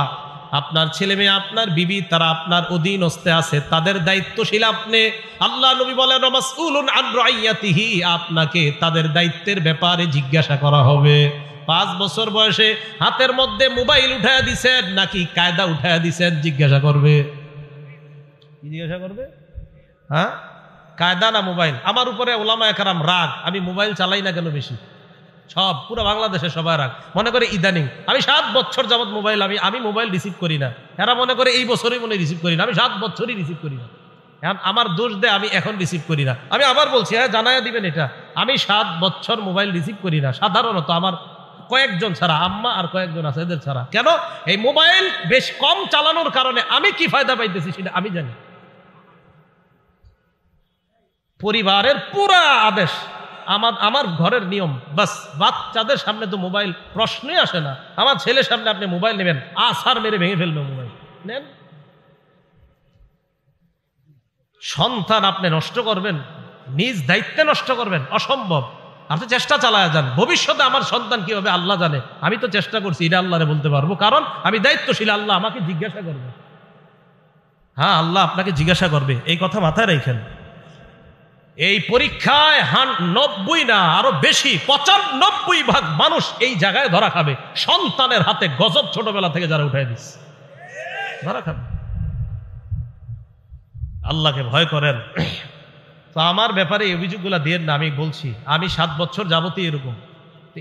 আপনার ছেলে মেয়ে, আপনার বিবি, তারা আপনার অধীনস্থে আছে, তাদের দায়িত্বশীল আপনি। আল্লাহ নবী বলেন মাসউলুন আন রাইয়াতিহি, আপনাকে তাদের দায়িত্বের ব্যাপারে জিজ্ঞাসা করা হবে। 5 বছর বয়সে হাতের মধ্যে মোবাইল উঠায়া দিছেন নাকি কায়দা উঠায়া দিছেন, জিজ্ঞাসা করবে। কি জিজ্ঞাসা করবে? হ্যাঁ, কায়দা না মোবাইল? আমার উপরে ওলামায়ে কেরাম রাগ, আমি মোবাইল চালাই না কেন বেশি। সব পুরো বাংলাদেশে সবাই রাগ, মনে করে ইদানিং আমি 7 বছর যাবত মোবাইল আমি মোবাইল রিসিভ করি না। এরা মনে করে এই বছরই মনে রিসিভ করি না, আমি 7 বছরই রিসিভ করি না। এখন আমার দোষ দেয় আমি এখন রিসিভ করি না। আমি আবার বলছি, হ্যাঁ জানাইয়া দিবেন এটা, আমি 7 বছর মোবাইল রিসিভ করি না, সাধারণত আমার কয়েকজন ছাড়া, আম্মা আর কয়েকজন আছে, এদের ছাড়া। কেন? এই মোবাইল বেশ কম চালানোর কারণে আমি কি ফায়দা পাইতেছি সেটা আমি জানি। পরিবারের পুরা আদেশ, আমার ঘরের নিয়ম, বাস বাচ্চাদের সামনে তো মোবাইল প্রশ্নই আসে না। আমার ছেলের সামনে আপনি মোবাইল নেবেন, আছাড় মেরে ভেঙে ফেলবে মোবাইল। নেন, সন্তান আপনি নষ্ট করবেন, নিজ দায়িত্বে নষ্ট করবেন, অসম্ভব। আপনি চেষ্টা চালায় যান, ভবিষ্যতে আমার সন্তান কি হবে আল্লাহ জানে। আমি তো চেষ্টা করছি, এটা আল্লাহরে বলতে পারবো, কারণ আমি দায়িত্বশীল। আল্লাহ আমাকে জিজ্ঞাসা করবে, হ্যাঁ আল্লাহ আপনাকে জিজ্ঞাসা করবে, এই কথা মাথায় রাখেন। এই পরীক্ষায় 90 না আরো বেশি 95% মানুষ এই জায়গায় ধরা খাবে। সন্তানের হাতে গজব ছোটবেলা থেকে যারা উঠাই দিচ্ছে, ধরা খাবে। আল্লাহকে ভয় করেন। তো আমার ব্যাপারে এই অভিযোগগুলো দিয়েন না। আমি বলছি আমি 7 বছর যাবতীয় এরকম,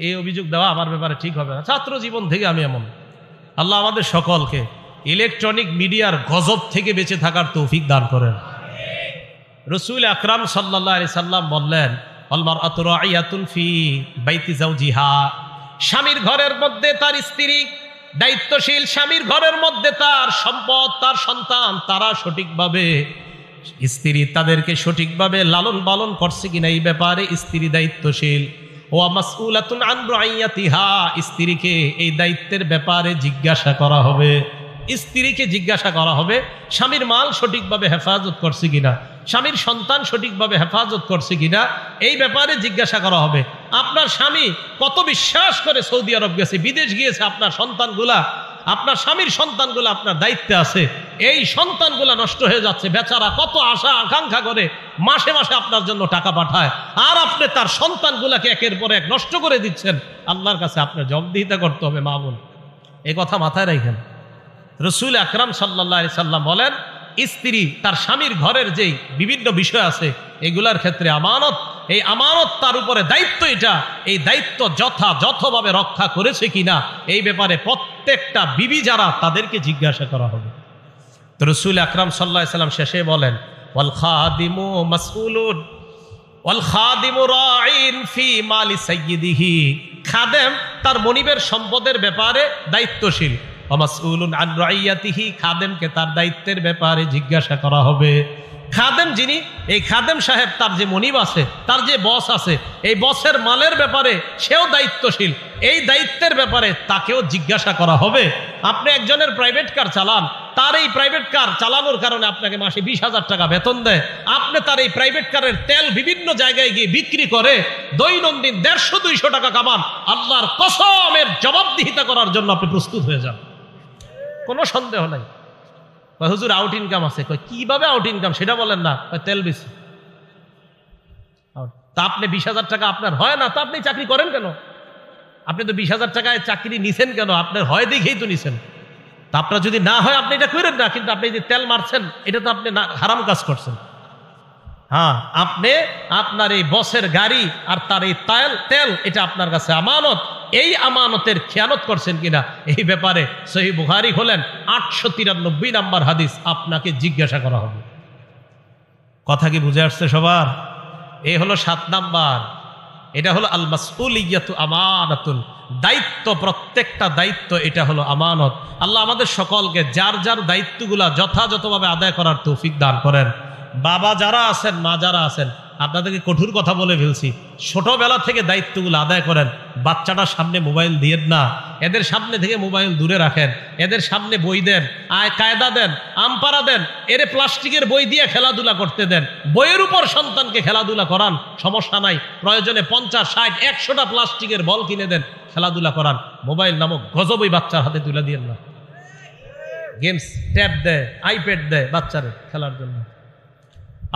এই অভিযোগ দেওয়া আমার ব্যাপারে ঠিক হবে না। ছাত্র জীবন থেকে আমি এমন। আল্লাহ আমাদের সকলকে ইলেকট্রনিক মিডিয়ার গজব থেকে বেঁচে থাকার তৌফিক দান করেন। রাসূল আকরাম সাল্লাল্লাহু আলাইহি সাল্লাম বললেন, আল মারআতু রাইয়াতুন ফি বাইতি যাওজিহা, স্বামীর ঘরের মধ্যে তার স্ত্রী দায়িত্বশীল। স্বামীর ঘরের মধ্যে তার সম্পদ, তার সন্তান, তারা সঠিকভাবে, স্ত্রী তাদেরকে সঠিকভাবে লালন পালন করছে কিনা এই ব্যাপারে স্ত্রী দায়িত্বশীল। ওয়া মাসউলাতুন আন রাইয়াতিহা, স্ত্রীকে এই দায়িত্বের ব্যাপারে জিজ্ঞাসা করা হবে। স্ত্রীকে জিজ্ঞাসা করা হবে স্বামীর মাল সঠিকভাবে হেফাজত করছে কিনা, স্বামীর সন্তান সঠিকভাবে হেফাজত করছে কিনা, এই ব্যাপারে জিজ্ঞাসা করা হবে। আপনার স্বামী কত বিশ্বাস করে সৌদি আরব গেছে, বিদেশ গিয়েছে, আপনার সন্তানগুলা, আপনার স্বামীর সন্তানগুলো আপনার দায়িত্বে আছে, এই সন্তানগুলা নষ্ট হয়ে যাচ্ছে। বেচারা কত আশা আকাঙ্ক্ষা করে মাসে মাসে আপনার জন্য টাকা পাঠায়, আর আপনি তার সন্তানগুলাকে একের পর এক নষ্ট করে দিচ্ছেন। আল্লাহর কাছে আপনার জবাবদিহিতা করতে হবে। মা বোন, এই কথা মাথায় রাখেন। রাসূল আকরাম সাল্লাল্লাহু আলাইহি সাল্লাম বলেন, স্ত্রী তার স্বামীর ঘরের যেই বিভিন্ন বিষয় আছে এগুলার ক্ষেত্রে আমানত, এই আমানত তার উপরে দায়িত্ব, এটা এই দায়িত্ব যথাযথভাবে রক্ষা করেছে কিনা এই ব্যাপারে প্রত্যেকটা বিবি যারা তাদেরকে জিজ্ঞাসা করা হবে। তো রাসূল আকরাম সাল্লাল্লাহু আলাইহি সাল্লাম শেষে বলেন, ওয়াল খাদিমু মাসউলুন ওয়াল খাদিমু রাইন ফি মালি সাইয়্যিদিহি, খাদেম তার মনিবের সম্পদের ব্যাপারে দায়িত্বশীল। মাসউলুন আন রাইয়াতিহি, খাদেমকে তার দায়িত্বের ব্যাপারে জিজ্ঞাসা করা হবে। খাদেম যিনি, এই খাদেম সাহেব তার যে মনিব আছে, তার যে বস আছে, এই বসের মালের ব্যাপারে সেও দায়িত্বশীল, এই দায়িত্বের ব্যাপারে তাকেও জিজ্ঞাসা করা হবে। আপনি একজনের প্রাইভেট কার চালান, তার এই প্রাইভেট কার চালানোর কারণে আপনাকে মাসে 20,000 টাকা বেতন দেয়, আপনি তার এই প্রাইভেট কারের তেল বিভিন্ন জায়গায় গিয়ে বিক্রি করে দৈনন্দিন 150-200 টাকা কামান, আল্লাহর কসমের জবাবদিহিতা করার জন্য আপনি প্রস্তুত হয়ে যান, কোনো সন্দেহ নাই। হুজুর আউট ইনকাম আছে, কিভাবে আউট ইনকাম সেটা বলেন না, তেল বেশি। তা আপনি 20,000 টাকা আপনার হয় না, তা আপনি চাকরি করেন কেন? আপনি তো 20,000 টাকায় চাকরি নিছেন কেন? আপনার হয় দেখেই তো নিছেন। তা আপনার যদি না হয় আপনি এটা করেন না, কিন্তু আপনি যে তেল মারছেন এটা তো আপনি হারাম কাজ করছেন। হ্যাঁ, আপনি আপনার এই বসের গাড়ি আর তার এই তেল এটা আপনার কাছে আমানত, এই আমানতের খেয়ানত করছেন কিনা এই ব্যাপারে সহিহ বুখারী হলেন 893 নম্বর হাদিস, আপনাকে জিজ্ঞাসা করা হবে। কথা কি বুঝে আসছে সবার? এই হলো 7 নাম্বার। এটা হলো আল মাসউলিয়াতু আমানাতুন, দায়িত্ব, প্রত্যেকটা দায়িত্ব এটা হলো আমানত। আল্লাহ আমাদের সকলকে যার যার দায়িত্বগুলা যথাযথভাবে আদায় করার তৌফিক দান করেন। বাবা যারা আছেন, মা যারা আছেন, আপনাদেরকে কঠোর কথা বলে ফেলছি, ছোটবেলা থেকে দায়িত্বগুলো আদায় করেন। বাচ্চাটার সামনে মোবাইল দিয়েন না, এদের সামনে থেকে মোবাইল দূরে রাখেন, এদের সামনে বই দেন, কায়দা দেন, আমপারা দেন, এর প্লাস্টিকের বই দিয়ে খেলাধুলা করতে দেন। বইয়ের উপর সন্তানকে খেলাধুলা করান, সমস্যা নাই, প্রয়োজনে 50, 60, 100টা প্লাস্টিকের বল কিনে দেন, খেলাধুলা করান। মোবাইল নামক গজবই বাচ্চার হাতে তুলে দিয়েন না। গেমস, ট্যাব দেয়, আইপ্যাড দেয় বাচ্চাদের খেলার জন্য।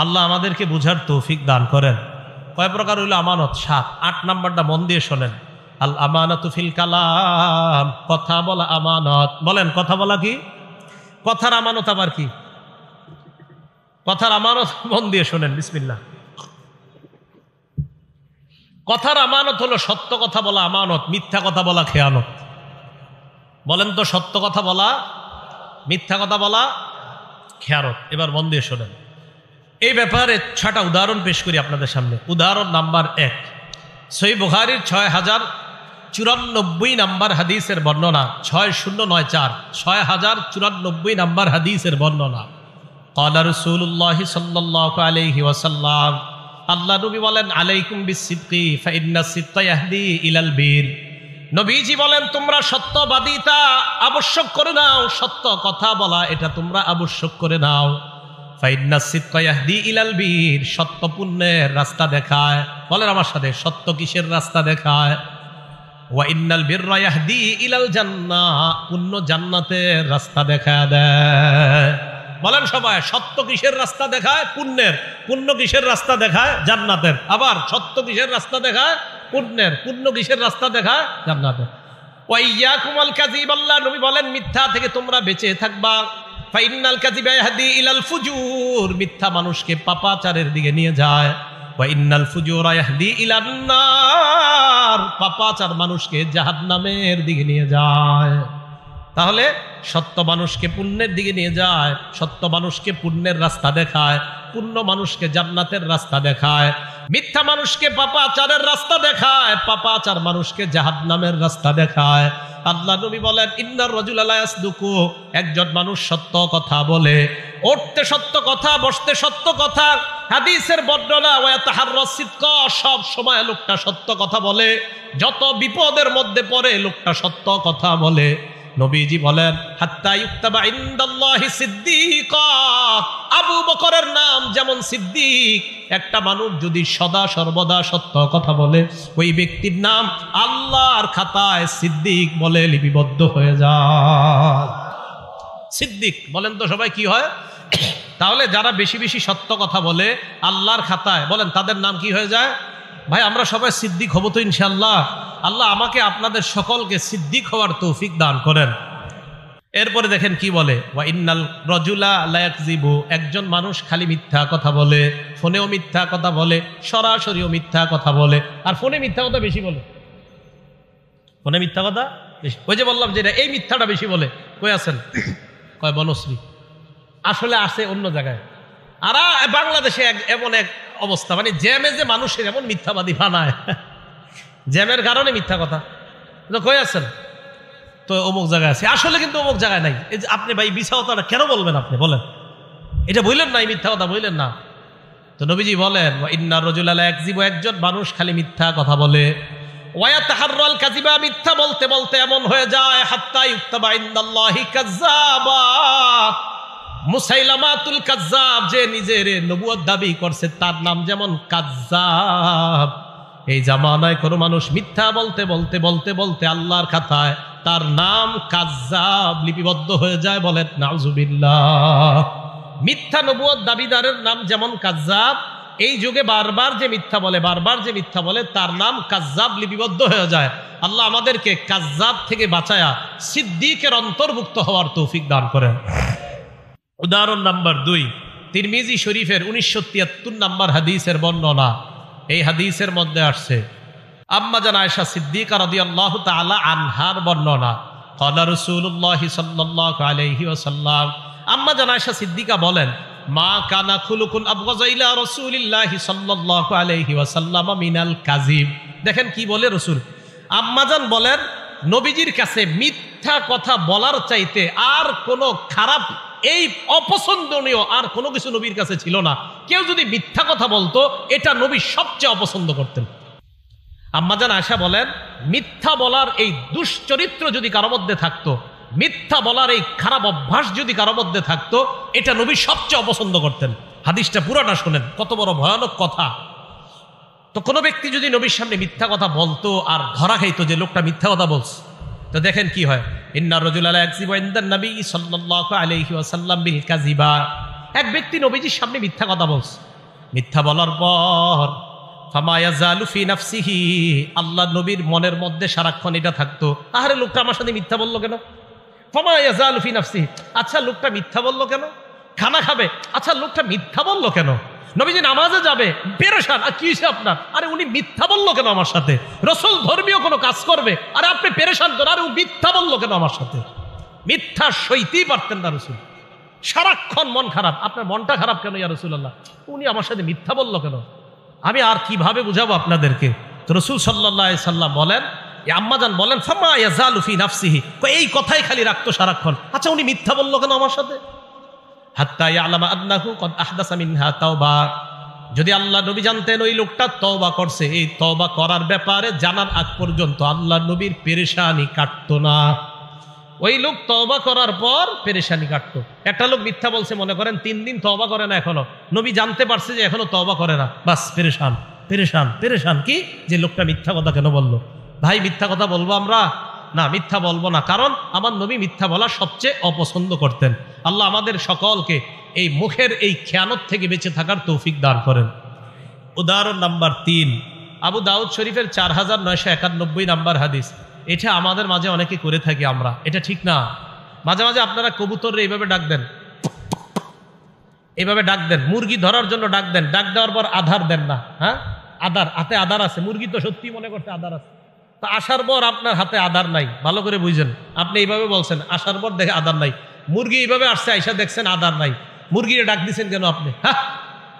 আল্লাহ আমাদেরকে বুঝার তৌফিক দান করেন। কয় প্রকার হইল আমানত? 7। 8 নাম্বারটা মন দিয়ে শোনেন। আল আমানাতু ফিল কালাম, কথা বলা আমানত। বলেন, কথা বলা কি? কথার আমানত আবার কি? কথার আমানত মন দিয়ে শোনেন, বিসমিল্লাহ। কথার আমানত হলো সত্য কথা বলা আমানত, মিথ্যা কথা বলা খেয়ানত। বলেন তো, সত্য কথা বলা, মিথ্যা কথা বলা খেয়ানত। এবার মন দিয়ে শোনেন। এই ব্যাপারে 6টা উদাহরণ পেশ করি আপনাদের সামনে। উদাহরণ নাম্বার 1, সহিহ বুখারীর 6094 নাম্বার হাদিসের বর্ণনা, 6094, 6094 নাম্বার হাদিসের বর্ণনা। ক্বালা রাসূলুল্লাহ সাল্লাল্লাহু আলাইহি ওয়াসাল্লাম, আল্লাহ নবী বলেন, আলাইকুম বিস-সিদকি ফাইন্নাস সিদকা ইয়াহদি ইলাল বীর। নবীজি বলেন, তোমরা সত্যবাদিতা আবশ্যক করে নাও, সত্য কথা বলা এটা তোমরা আবশ্যক করে নাও। ফাইন্নাস সিদকা ইয়াহদি ইলাল বীর, সত্য পুণ্যের রাস্তা দেখায়। বলেন আমার সাথে, সত্য কিসের রাস্তা দেখায়? ওয়া ইন্নাল বিররা ইয়াহদি ইলাল জান্নাহ, পুণ্য জান্নাতের রাস্তা দেখায় দেয়। বলেন সবাই, সত্য কিসের রাস্তা দেখায়? পুণ্যের। পুণ্য কিসের রাস্তা দেখায়? জান্নাতের। আবার সত্য কিসের রাস্তা দেখায়? পুণ্যের। পুণ্য কিসের রাস্তা দেখায়? জান্নাতের। ওয়া ইয়াকুমুল কাযিব, আল্লাহ নবী বলেন, মিথ্যা থেকে তোমরা বেঁচে থাকবা। ফাইন্নাল কাযিবা ইয়াহদি ইলাল ফুজুর, মিথ্যা মানুষকে পাপাচারের দিকে নিয়ে যায়। ওয়া ইন্নাল ফুজুরা ইয়াহদি ইলান নার, পাপাচার মানুষকে জাহান্নামের দিকে নিয়ে যায়। তাহলে সত্য মানুষকে পুণ্যের দিকে নিয়ে যায়, সত্য মানুষকে পুণ্যের রাস্তা দেখায়, পুণ্য মানুষকে জান্নাতের রাস্তা দেখায়। মিথ্যা মানুষকে পাপাচারের রাস্তা দেখায়, পাপাচার মানুষকে জাহান্নামের রাস্তা দেখায়। আল্লাহ নবী বলেন, ইন্নার রাজুলা লা ইয়াসদুকু, একজন মানুষ সত্য কথা বলে, উঠতে সত্য কথা, বসতে সত্য কথা। হাদিসের বর্ণনা, ওয়া ইয়াতাহাররাস সিদকা, সব সময় লোকটা সত্য কথা বলে, যত বিপদের মধ্যে পড়ে লোকটা সত্য কথা বলে। নবীজি বলেন, হাত্তা ইউক্তাবা ইনদাল্লাহি সিদ্দিকা, আবু বকরের নাম যেমন সিদ্দিক। একটা মানুষ যদি সদা সর্বদা সত্য কথা বলে, ওই ব্যক্তির নাম আল্লাহর খাতায় সিদ্দিক বলে লিপিবদ্ধ হয়ে যায়। সিদ্দিক বলেন তো সবাই কি হয়? তাহলে যারা বেশি বেশি সত্য কথা বলে আল্লাহর খাতায়, বলেন তাদের নাম কি হয়ে যায়? ভাই আমরা সবাই সিদ্দিক হব তো ইনশাআল্লাহ। আল্লাহ আমাকে আপনাদের সকলকে সিদ্দিক হওয়ার তৌফিক দান করেন। এরপরে দেখেন কি বলে, ওয়া ইন্নাল রাজুলা লা ইয়াকযিবু, একজন মানুষ খালি মিথ্যা কথা বলে, ফোনেও মিথ্যা কথা বলে, সরাসরিও মিথ্যা কথা বলে। আর ফোনে মিথ্যা কথা বেশি বলে, ফোনে মিথ্যা কথা বেশি। ওই যে বললাম যে এই মিথ্যাটা বেশি বলে। কই আছেন? কয় বনশ্রী। আসলে আছে অন্য জায়গায়। আর বাংলাদেশে এমন এক অবস্থা, মানে জ্যামে যে মানুষের এমন মিথ্যাবাদী বানায়, জ্যামের কারণে মিথ্যা কথা। কই আছেন? তো অমুক জায়গায় আছে। আসলে কিন্তু অমুক জায়গায় নাই। এই যে আপনি ভাই মিথ্যা কথাটা কেন বলবেন? আপনি বলেন, এটা বললেন না, এই মিথ্যা কথা বললেন না। তো নবীজি বলেন, ওয়া ইন্নার রাজুলা লা ইয়াকযিবু, একজন মানুষ খালি মিথ্যা কথা বলে। ওয়া ইয়াতাহাররাল কাযিবা, মিথ্যা বলতে বলতে এমন হয়ে যায়, হাত্তা ইউক্তাবা ইনদাল্লাহি কাযযাবা। মুসাইলামাতুল কাযযাব, যে নিজের নবুয়ত দাবি করছে, তার নাম যেমন কাযযাব। এই জামানায় কোনো মানুষ মিথ্যা বলতে বলতে বলতে বলতে আল্লাহর খাতায় তার নাম কাযযাব লিপিবদ্ধ হয়ে যায়। বলেন নাউযুবিল্লাহ। মিথ্যা নবুয়ত দাবিদারের নাম যেমন কাযযাব, এই যুগে বারবার যে মিথ্যা বলে, বারবার যে মিথ্যা বলে, তার নাম কাযযাব লিপিবদ্ধ হয়ে যায়। আল্লাহ আমাদেরকে কাযযাব থেকে বাঁচায়া সিদ্দিকের অন্তর্ভুক্ত হওয়ার তৌফিক দান করেন। উদাহরণ নাম্বার 2, তিরমিজি শরীফের 1973 নাম্বার হাদিসের বর্ণনা। এই হাদিসের মধ্যে আসছে আম্মা জান আয়েশা সিদ্দিকা রাদিয়াল্লাহু তাআলা আনহার বর্ণনা। ক্বালা রাসূলুল্লাহ সাল্লাল্লাহু আলাইহি ওয়াসাল্লাম, আম্মা জান আয়েশা সিদ্দিকা বলেন, মা কানা খুলুকুন আবগাযা ইলা রাসূলিল্লাহ সাল্লাল্লাহু আলাইহি ওয়াসাল্লাম মিনাল কাযিব। দেখেন কি বলে রাসূল। আম্মা জান বলেন, নবীজির কাছে মিথ্যা কথা বলার চাইতে আর কোনো খারাপ এই অপছন্দনীয় আর কোনো কিছু নবীর কাছে ছিল না। কেউ যদি মিথ্যা কথা বলতো এটা নবী সবচেয়ে অপছন্দ করতেন। আম্মাজান আয়েশা বলেন, মিথ্যা বলার এই দুশ্চরিত্র যদি কারো মধ্যে থাকতো, মিথ্যা বলার এই খারাপ অভ্যাস যদি কারো মধ্যে থাকতো, এটা নবী সবচেয়ে অপছন্দ করতেন। হাদিসটা পুরোটা শোনেন, কত বড় ভয়ানক কথা। তো কোনো ব্যক্তি যদি নবীর সামনে মিথ্যা কথা বলতো আর ধরা খাইতো যে লোকটা মিথ্যা কথা বলছে, তো দেখেন কি হয়। ইন্না রাজুলা লা ইয়াকযিবু ইনদান নবী সাল্লাল্লাহু আলাইহি ওয়াসাল্লাম বিল কাযিবা। এক ব্যক্তি নবীজির সামনে মিথ্যা কথা বলছে। মিথ্যা বলার পর ফামা ইয়াজালু ফি নাফসিহি, আল্লাহ নবীর মনের মধ্যে সারাক্ষণ এটা থাকতো, আরে লোকটা আমার সাথে মিথ্যা বললো কেন? ফামা ইয়াজালু ফি নাফসিহি, আচ্ছা লোকটা মিথ্যা বললো কেন? খানা খাবে, আচ্ছা লোকটা মিথ্যা বললো কেন? নবীজি নামাজে যাবে, পেরেশান, আর কি হয়েছে আপনার? আরে উনি মিথ্যা বললো কেন আমার সাথে? রাসূল ধর্মীয় কোনো কাজ করবে, আরে আপনি পেরেশান কেন? আরে ও মিথ্যা বললো কেন আমার সাথে? মিথ্যা সইতেই পারতেন না রাসূল। সারাক্ষণ মন খারাপ। আপনার মনটা খারাপ কেন ইয়া রাসূলুল্লাহ? উনি আমার সাথে মিথ্যা বললো কেন? আমি আর কিভাবে বুঝাবো আপনাদেরকে? তো রাসূল সাল্লাল্লাহু আলাইহি সাল্লাম বলেন, আম্মাজান বলেন, ফামা ইয়াজালু ফি নাফসিহি, এই কথাই খালি রাখতো সারাক্ষণ, আচ্ছা উনি মিথ্যা বললো কেন আমার সাথে? হাত্তা ইয়ালামা আন্নাহু কদ আহদাসা মিনহা তাওবা, যদি আল্লাহ নবী জানতেন ওই লোকটা তওবা করছে, এই তওবা করার ব্যাপারে জানার আগ পর্যন্ত আল্লাহ নবীর পেরেশানি কাটতো না। ওই লোক তওবা করার পর পেরেশানি কাটতো। একটা লোক মিথ্যা বলছে, মনে করেন 3 দিন তওবা করে না, এখনো নবী জানতে পারছে যে এখনো তওবা করে না, বাস পেরেশান পেরেশান পেরেশান। কি যে লোকটা মিথ্যা কথা কেন বললো? ভাই মিথ্যা কথা বলবো আমরা? না, মিথ্যা বলবো না, কারণ আমার নবী মিথ্যা বলা সবচেয়ে অপছন্দ করতেন। আল্লাহ আমাদের সকলকে এই মুখের এই খেয়ানত থেকে বেঁচে থাকার তৌফিক দান করেন। উদাহরণ নাম্বার 3, আবু দাউদ শরীফের 4991 নাম্বার হাদিস। এটা আমাদের মাঝে অনেকে করে থাকি আমরা, এটা ঠিক না। মাঝে মাঝে আপনারা কবুতর এইভাবে ডাক দেন, এইভাবে ডাক দেন, মুরগি ধরার জন্য ডাক দেন, ডাক দেওয়ার পর আধার দেন না। হ্যাঁ, আধার, হাতে আধার আছে, মুরগি তো সত্যি মনে করছে আধার আছে, তা আসার পর আপনার হাতে আধার নাই। ভালো করে বুঝেন, আপনি এইভাবে বলছেন, আসার পর দেখে আধার নাই। মুরগি এইভাবে আসছে, আইসা দেখছেন আধার নাই, মুরগিরে ডাক দিচ্ছেন কেন আপনি? হ্যাঁ,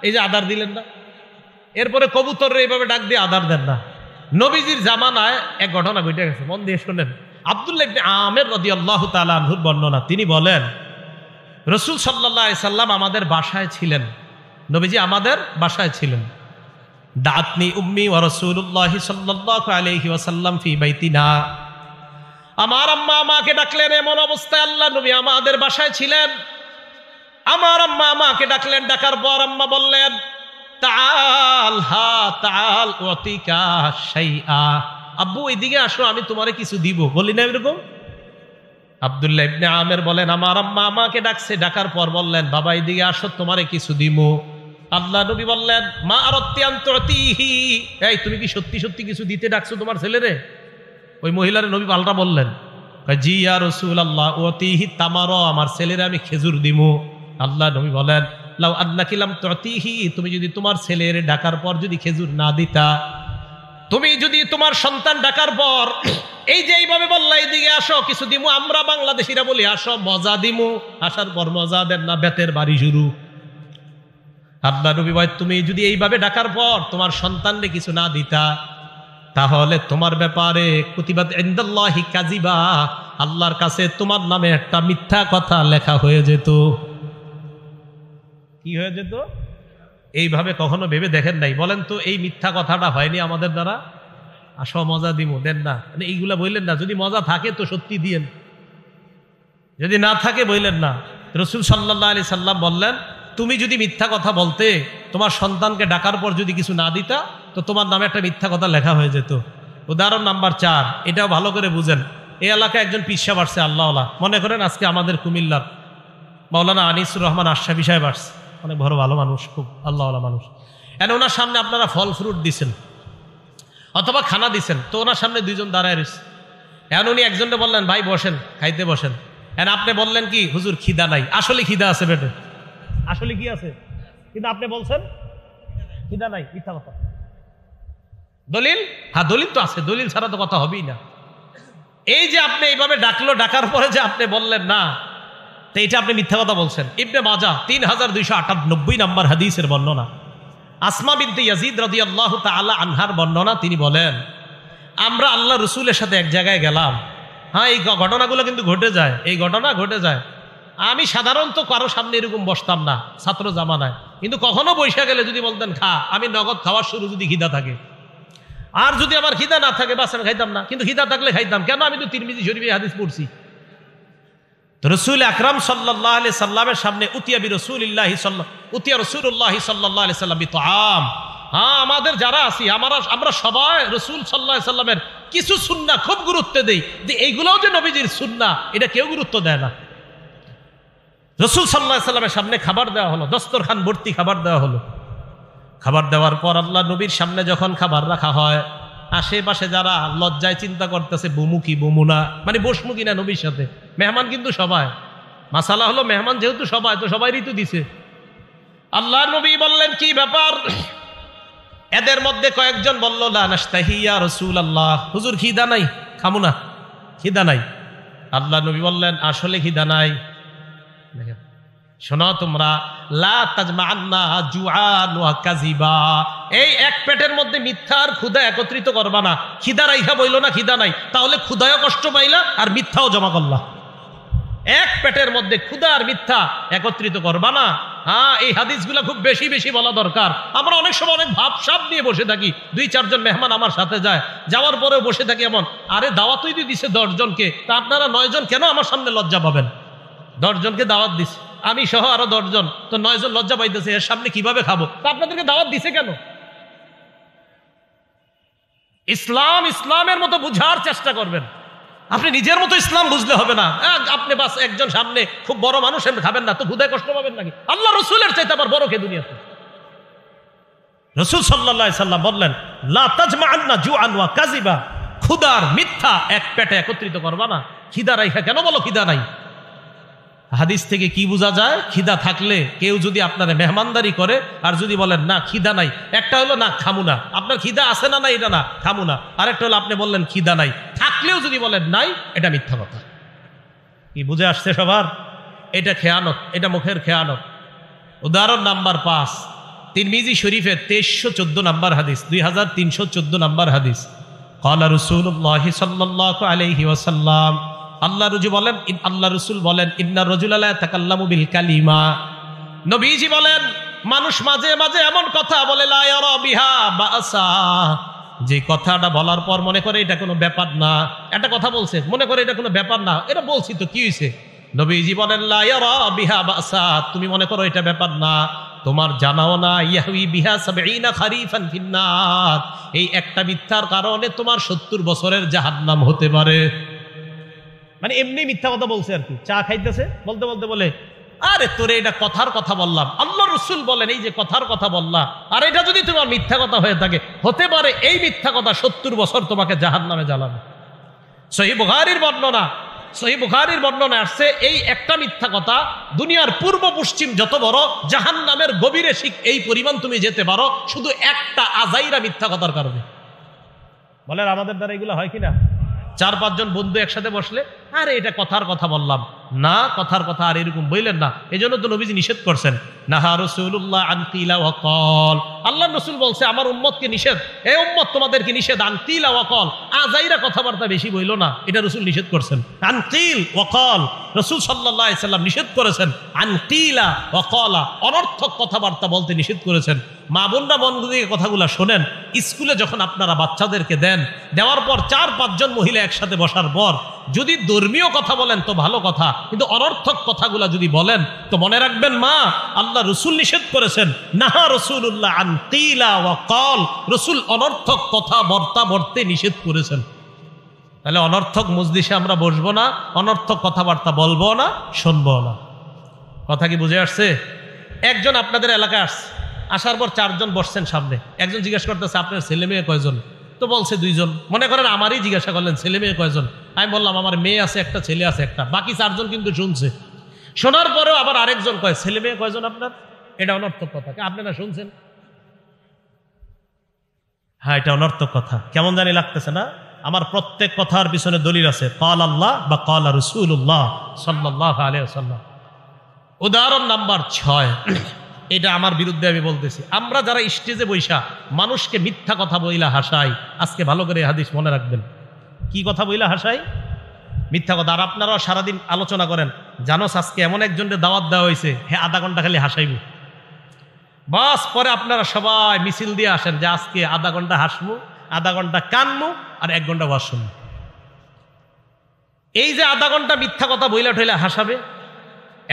এই যে আধার দিলেন না। এরপরে কবুতর এইভাবে ডাক দিয়ে আধার দেন না। নবীজির জামানায় এক ঘটনা ঘটে গেছে, মন দিয়ে শোনেন। আব্দুল্লাহ ইবনে আমের রাদিয়াল্লাহু তাআলা আনহুর বর্ণনা, তিনি বলেন রাসূল সাল্লাল্লাহু আলাইহি সাল্লাম আমাদের বাসায় ছিলেন, নবীজি আমাদের বাসায় ছিলেন। দাতনি উম্মি ওয়া রাসূলুল্লাহি সাল্লাল্লাহু আলাইহি ওয়াসাল্লাম ফি বাইতিনা, আমার আম্মা আমাকে ডাকলেন। এমন অবস্থায় আল্লাহ নবী আমাদের বাসায় ছিলেন। আমার আম্মা আমাকে ডাকলেন, ডাকার পর আম্মা বললেন, তাআল হা তাআল ওয়াতিকা শাইআ, আব্বু এদিকে আসো, আমি তোমারে কিছু দিব। বলি না এরকম? আব্দুল্লাহ ইবনে আমের বলেন, আমার আম্মা আমাকে ডাকছে, ডাকার পর বললেন, বাবা এদিকে আসো, তোমারে কিছু দিব। আল্লাহ নবী বললেন, মা আরাদতি আন তুতিহি, এই তুমি কি সত্যি সত্যি কিছু দিতে ডাকছো তোমার ছেলেরে? ওই মহিলার নবী পাল্টা বললেন, জি ইয়া রাসূলুল্লাহ উতিহি তামারা, আমার ছেলেরে আমি খেজুর দিমু। আল্লাহ নবী বলেন, লাউ আন্নাকি লাম তুতিহি, তুমি যদি তোমার ছেলের ডাকার পর যদি খেজুর না দিতা, তুমি যদি তোমার সন্তান ডাকার পর এই যে এইভাবে বললা এদিকে আসো কিছু দিমু, আমরা বাংলাদেশিরা বলি আসো মজা দিমু, আসার পর মজা দেন না, বেতের বাড়ি শুরু। আল্লাহ নবী বলেন, তুমি যদি এইভাবে ডাকার পর তোমার সন্তানকে কিছু না দিতা, তাহলে তোমার ব্যাপারে কুতিবাত ইনদাল্লাহি কাযিবা, আল্লাহর কাছে তোমার নামে একটা মিথ্যা কথা লেখা হয়ে যেত। কি হয়ে যেত? এইভাবে কখনো ভেবে দেখেন নাই? বলেন তো, এই মিথ্যা কথাটা হয়নি আমাদের দ্বারা? আসো মজা দিমু, দেন না, মানে এইগুলা বললেন না। যদি মজা থাকে তো সত্যি দিয়েন, যদি না থাকে বললেন না। রাসূল সাল্লাল্লাহু আলাইহি সাল্লাম বললেন, তুমি যদি মিথ্যা কথা বলতে, তোমার সন্তানকে ডাকার পর যদি কিছু না দিতা, তো তোমার নামে একটা মিথ্যা কথা লেখা হয়ে যেত। উদাহরণ নাম্বার 4, এটাও ভালো করে বুঝেন। এই এলাকায় একজন পীর সাহেব আসছে, আল্লাহওয়ালা, মনে করেন আজকে আমাদের কুমিল্লার মাওলানা আনিসুর রহমান আশরাফি সাহেব আসছে, অনেক বড় ভালো মানুষ, খুব আল্লাহওয়ালা মানুষ। ওনার সামনে আপনারা ফল ফ্রুট দিছেন অথবা খানা দিছেন, তো ওনার সামনে 2 জন দাঁড়ায় রয়েছে। এখন উনি একজনকে বললেন, ভাই বসেন, খাইতে বসেন। আপনি বললেন কি, হুজুর খিদা নাই। আসলে খিদা আছে পেটে, আসলে কি আছে, কিন্তু আপনি বলছেন খিদা নাই, মিথ্যা কথা। দলিল? হ্যাঁ দলিল তো আছে, দলিল ছাড়া তো কথা হবেই না। এই যে আপনি এইভাবে ডাকলো, ডাকার পরে যে আপনি বললেন না, তো এটা আপনি মিথ্যা কথা বলছেন। ইবনে মাজাহ 3298 নাম্বার হাদিসের বর্ণনা, আসমা বিনতে ইয়াজিদ রাদিয়াল্লাহু তাআলা আনহার বর্ণনা, তিনি বলেন, আমরা আল্লাহ রসুলের সাথে এক জায়গায় গেলাম। হ্যাঁ, এই ঘটনাগুলো কিন্তু ঘটে যায়, এই ঘটনা ঘটে যায়। আমি সাধারণত কারো সামনে এরকম বসতাম না ছাত্র জামানায়, কিন্তু কখনো বৈশা গেলে যদি বলতেন খা, আমি নগদ খাওয়ার শুরু যদি খিদা থাকে, আর যদি আমার খিদা না থাকে বাস আমি খাইতাম না, কিন্তু খিদা থাকলে খাইতাম। কেন? আমি তো তিরমিজি শরীফে হাদিস পড়ছি। তো রসুল আকরাম সাল্লাল্লাহু আলাইহি সাল্লামের সামনে উতিয়া রাসূলুল্লাহি সাল্লাল্লাহু আলাইহি সাল্লাম বিতআম। হ্যাঁ, আমাদের যারা আছি আমরা সবাই রসুল সাল্লাল্লাহু আলাইহি সাল্লামের কিছু সুন্নাহ খুব গুরুত্ব দেই, যে এইগুলোও যে নবীজির সুন্নাহ এটা কেউ গুরুত্ব দেয় না। রসুল সাল্লাল্লাহু আলাইহি সাল্লামের সামনে খাবার দেওয়া হলো, দস্তরখান ভর্তি খাবার দেওয়া হলো। খাবার দেওয়ার পর আল্লাহ নবীর সামনে যখন খাবার রাখা হয়, আশেপাশে যারা লজ্জায় চিন্তা করতেছে বমু কি বমু না, মানে বসমু কিনা নবীর সাথে। মেহমান কিন্তু সবাই, মাসালা হলো মেহমান যেহেতু সবাই, তো সবাই ঋতু দিছে। আল্লাহ নবী বললেন কি ব্যাপার? এদের মধ্যে কয়েকজন বলল লা নাশতাহি ইয়া রাসূলুল্লাহ, হুজুর খিদা নাই, খামু না, খিদা নাই। আল্লাহ নবী বললেন আসলে খিদা নাই। দেখেন, শোনো তোমরা, লা তাজমাআন্না জুআন ওয়া কাযিবা, এই এক পেটের মধ্যে মিথ্যা আর ক্ষুধা একত্রিত করবা না। খিদা রাইখা বইলো না খিদা নাই, তাহলে ক্ষুধায়ও কষ্ট পাইলা আর মিথ্যাও জমা করলা। এক পেটের মধ্যে ক্ষুধা আর মিথ্যা একত্রিত করবা না। হ্যাঁ, এই হাদিসগুলো খুব বেশি বেশি বলা দরকার। আমরা অনেক সময় অনেক ভাবসাব নিয়ে বসে থাকি। 2-4 জন মেহমান আমার সাথে যায়, যাওয়ার পরেও বসে থাকি এমন, আরে দাওয়াতই দিয়ে দিছে 10 জনকে, তা আপনারা 9 জন কেন আমার সামনে লজ্জা পাবেন? 10 জনকে দাওয়াত দিছে, আমি সহ আরো 10 জন, তো 9 জন লজ্জা পাইতেছে, এর সামনে কিভাবে খাবো? তা আপনাদেরকে দাওয়াত দিছে কেন? ইসলামের মতো বুঝার চেষ্টা করবেন। আপনি নিজের মতো ইসলাম বুঝলে হবে না। আপনি বাস একজন সামনে খুব বড় মানুষ খাবেন না, তো ক্ষুধায় কষ্ট পাবেন নাকি? আল্লাহ রসুলের চাইতে আবার বড় কে দুনিয়াতে? রসুল সাল্লাল্লাহু আলাইহি সাল্লাম বললেন লা তাজমাআন্না জুআন ওয়া কাযিবা, ক্ষুধার মিথ্যা এক পেটে একত্রিত করবা না। খিদা রাইখা কেন বলো খিদা নাই? হাদিস থেকে কি বোঝা যায়? খিদা থাকলে কেউ যদি আপনারা মেহমানদারি করে আর যদি বলেন না খিদা নাই, একটা হলো না খামু না, আপনার খিদা আছে না, এটা না খামু না। আরেকটা হলো আপনি বললেন খিদা নাই, থাকলেও যদি বলেন নাই, এটা মিথ্যা কথা। কি বুঝে আসছে সবার? এটা খেয়ানত, এটা মুখের খেয়ানত। উদাহরণ নাম্বার 5, তিরমিজি শরীফের 2314 নাম্বার হাদিস, 2314 নাম্বার হাদিস। ক্বালা রাসূলুল্লাহি সাল্লাল্লাহু আলাইহি ওয়াসাল্লাম, আল্লাহ রসুল বলেন ইন্না রাজুলা লা ইয়াতাকাল্লামু বিল কালিমা, নবীজি বলেন মানুষ মাঝে মাঝে এমন কথা বলে লা ইয়ারা বিহা বাসা, যে কথাটা বলার পর মনে করে এটা কোনো ব্যাপার না। একটা কথা বলছে, মনে করে এটা কোনো ব্যাপার না, এটা বলছি তো কি হয়েছে? নবীজি বলেন লা ইয়ারা বিহা বাসা, তুমি মনে করো এটা ব্যাপার না, তোমার জানাও না ইয়াহউই বিহা 70 খারিফান ফিন্নার, এই একটা মিথ্যার কারণে তোমার 70 বছরের জাহান্নাম হতে পারে। মানে এমনি মিথ্যা কথা বলছে আর কি। চা খাইতেছে, বলতে বলতে বলে আরে তোরে এটা কথার কথা বললাম, আল্লাহ রসুল বলেন এই যে কথার কথা বললাম, আর এটা যদি তোমার মিথ্যা কথা হয়ে থাকে, হতে পারে এই মিথ্যা কথা 70 বছর তোমাকে জাহান্নামে জ্বালাবে। সহিহ বুখারীর বর্ণনা আসছে এই একটা মিথ্যা কথা দুনিয়ার পূর্ব পশ্চিম যত বড় জাহান্নামের গভীরে এই পরিমাণ তুমি যেতে পারো, শুধু একটা আজাইরা মিথ্যা কথার কারণে। বলেন আমাদের দ্বারা এগুলো হয় কিনা? 4-5 জন বন্ধু একসাথে বসলে আরে এটা কথার কথা বললাম না, কথার কথা আর এরকম বললেন না। এই জন্য তো নবীজি নিষেধ করছেন, নাহা রাসূলুল্লাহ আন কিলা ওয়া কল, আল্লাহ রসুল বলছে আমার উম্মতকে নিষেধ, এই উম্মত তোমাদেরকে নিষেধ, আন কিলা ওয়া কল, আজাইরা কথাবার্তা বেশি বইলো না, এটা রসুল নিষেধ করছেন। আন কিল ওয়া কল, রসুল সাল্লাল্লাহু আলাইহি সাল্লাম নিষেধ করেছেন। আন কিলা ওয়া কলা, অনর্থক কথাবার্তা বলতে নিষেধ করেছেন। মা বোনরা মন দিয়ে কথাগুলো শোনেন। স্কুলে যখন আপনারা বাচ্চাদেরকে দেন, দেওয়ার পর 4-5 জন মহিলা একসাথে বসার পর যদি ধর্মীয় কথা বলেন তো ভালো কথা, কিন্তু অনর্থক কথাগুলা যদি বলেন তো মনে রাখবেন মা, আল্লাহ রসুল নিষেধ করেছেন, নাহা রাসূলুল্লাহ আন কিলা ওয়া কল, রসুল অনর্থক কথা বর্তে নিষেধ করেছেন। তাহলে অনর্থক মজলিসে আমরা বসবো না, অনর্থক কথাবার্তা বলবো না, শুনবো না। কথা কি বুঝে আসছে? একজন আপনাদের এলাকায় আসছে, আসার পর 4 জন বসছেন সামনে, একজন জিজ্ঞাসা করতেছে আপনার ছেলে মেয়ে কয়জন? তো বলছে 2 জন। মনে করেন আমারই জিজ্ঞাসা করলেন ছেলে মেয়ে কয়জন? আমি বললাম আমার মেয়ে আছে একটা, ছেলে আছে একটা। বাকি 4 জন কিন্তু শুনছে। শোনার পরেও আবার আরেকজন কয় ছেলে মেয়ে কয়জন আপনার? এটা অনর্থক কথা, আপনারা শুনছেন? হ্যাঁ, এটা অনর্থক কথা। কেমন জানি লাগতেছে না? আমার প্রত্যেক কথার পিছনে দলিল আছে, কাল আল্লাহ বা কাল রাসূলুল্লাহ সাল্লাল্লাহু আলাইহি ওয়াসাল্লাম। উদাহরণ নাম্বার 6, এটা আমার বিরুদ্ধে আমি বলতেছি। আমরা যারা স্টেজে বৈশা মানুষকে মিথ্যা কথা বইলা হাসাই, আজকে ভালো করে হাদিস মনে রাখবেন। কি কথা বইলা হাসাই? মিথ্যা কথা। আর আপনারাও সারাদিন আলোচনা করেন জানোস আজকে এমন একজনের দাওয়াত দেওয়া হয়েছে, হ্যাঁ আধা ঘন্টা খালি হাসাইব, বাস পরে আপনারা সবাই মিছিল দিয়ে আসেন যে আজকে আধা ঘন্টা হাসবো, আধা ঘন্টা কানবো, আর 1 ঘন্টা ওয়াজ শুনবো। এই যে আধা ঘন্টা মিথ্যা কথা বইলা ঠইলা হাসাবে।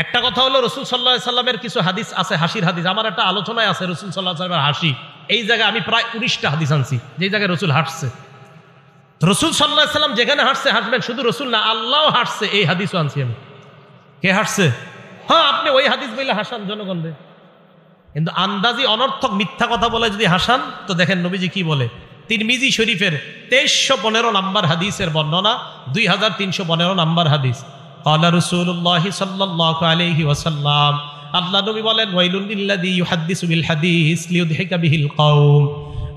একটা কথা হলো রসুল সাল্লাল্লাহু আলাইহি সাল্লামের কিছু হাদিস আছে, হাসির হাদিস। আমার একটা আলোচনায় আছে রসুল সাল্লাল্লাহু আলাইহি সাল্লামের হাসি। এই জায়গায় আমি প্রায় 19টা হাদিস আনছি যে জায়গায় রসুল হাসছে। রসুল সাল্লাল্লাহু আলাইহি সাল্লাম যেখানে হাসছে হাসবেন, শুধু রসুল না আল্লাহও হাসছে, এই হাদিসও আনছি আমি। কে হাসছে? হ্যাঁ, আপনি ওই হাদিস বইলে হাসান জনগণরে, কিন্তু আন্দাজি অনর্থক মিথ্যা কথা বলে যদি হাসান তো দেখেন নবীজি কি বলে। তিরমিজি শরীফের 2315 নম্বর হাদিসের বর্ণনা, 2315 নম্বর হাদিস। ক্বালা রাসূলুল্লাহ সাল্লাল্লাহু আলাইহি ওয়াসাল্লাম, আল্লাহ নবী বলেন, ওয়াইলুল লিল্লাযী ইউহাদ্দিসু বিল হাদিস লিইউদহিকা বিহিল কওম।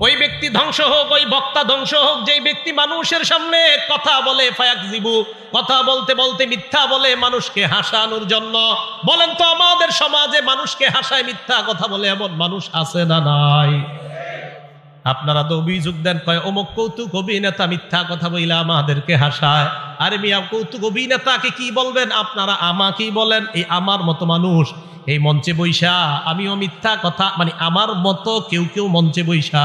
ওই ব্যক্তি ধ্বংস হোক, ওই বক্তা ধ্বংস হোক, যেই ব্যক্তি মানুষের সামনে কথা বলে, ফায়াকযিবু, কথা বলতে বলতে মিথ্যা বলে মানুষকে হাসানোর জন্য। বলেন তো আমাদের সমাজে মানুষকে হাসায় মিথ্যা কথা বলে এমন মানুষ আছে না নাই? আপনারা তো অভিযোগ দেন, কয় অমুক কৌতুক অভিনেতা মিথ্যা কথা বইলা আমাদেরকে হাসায়। আরে মিয়া, কৌতুক অভিনেতাকে কি বলবেন আপনারা, আমাকেই বলেন। এই আমার মতো মানুষ এই মঞ্চে বৈশা আমিও মিথ্যা কথা, মানে আমার মতো কেউ কেউ মঞ্চে বৈশা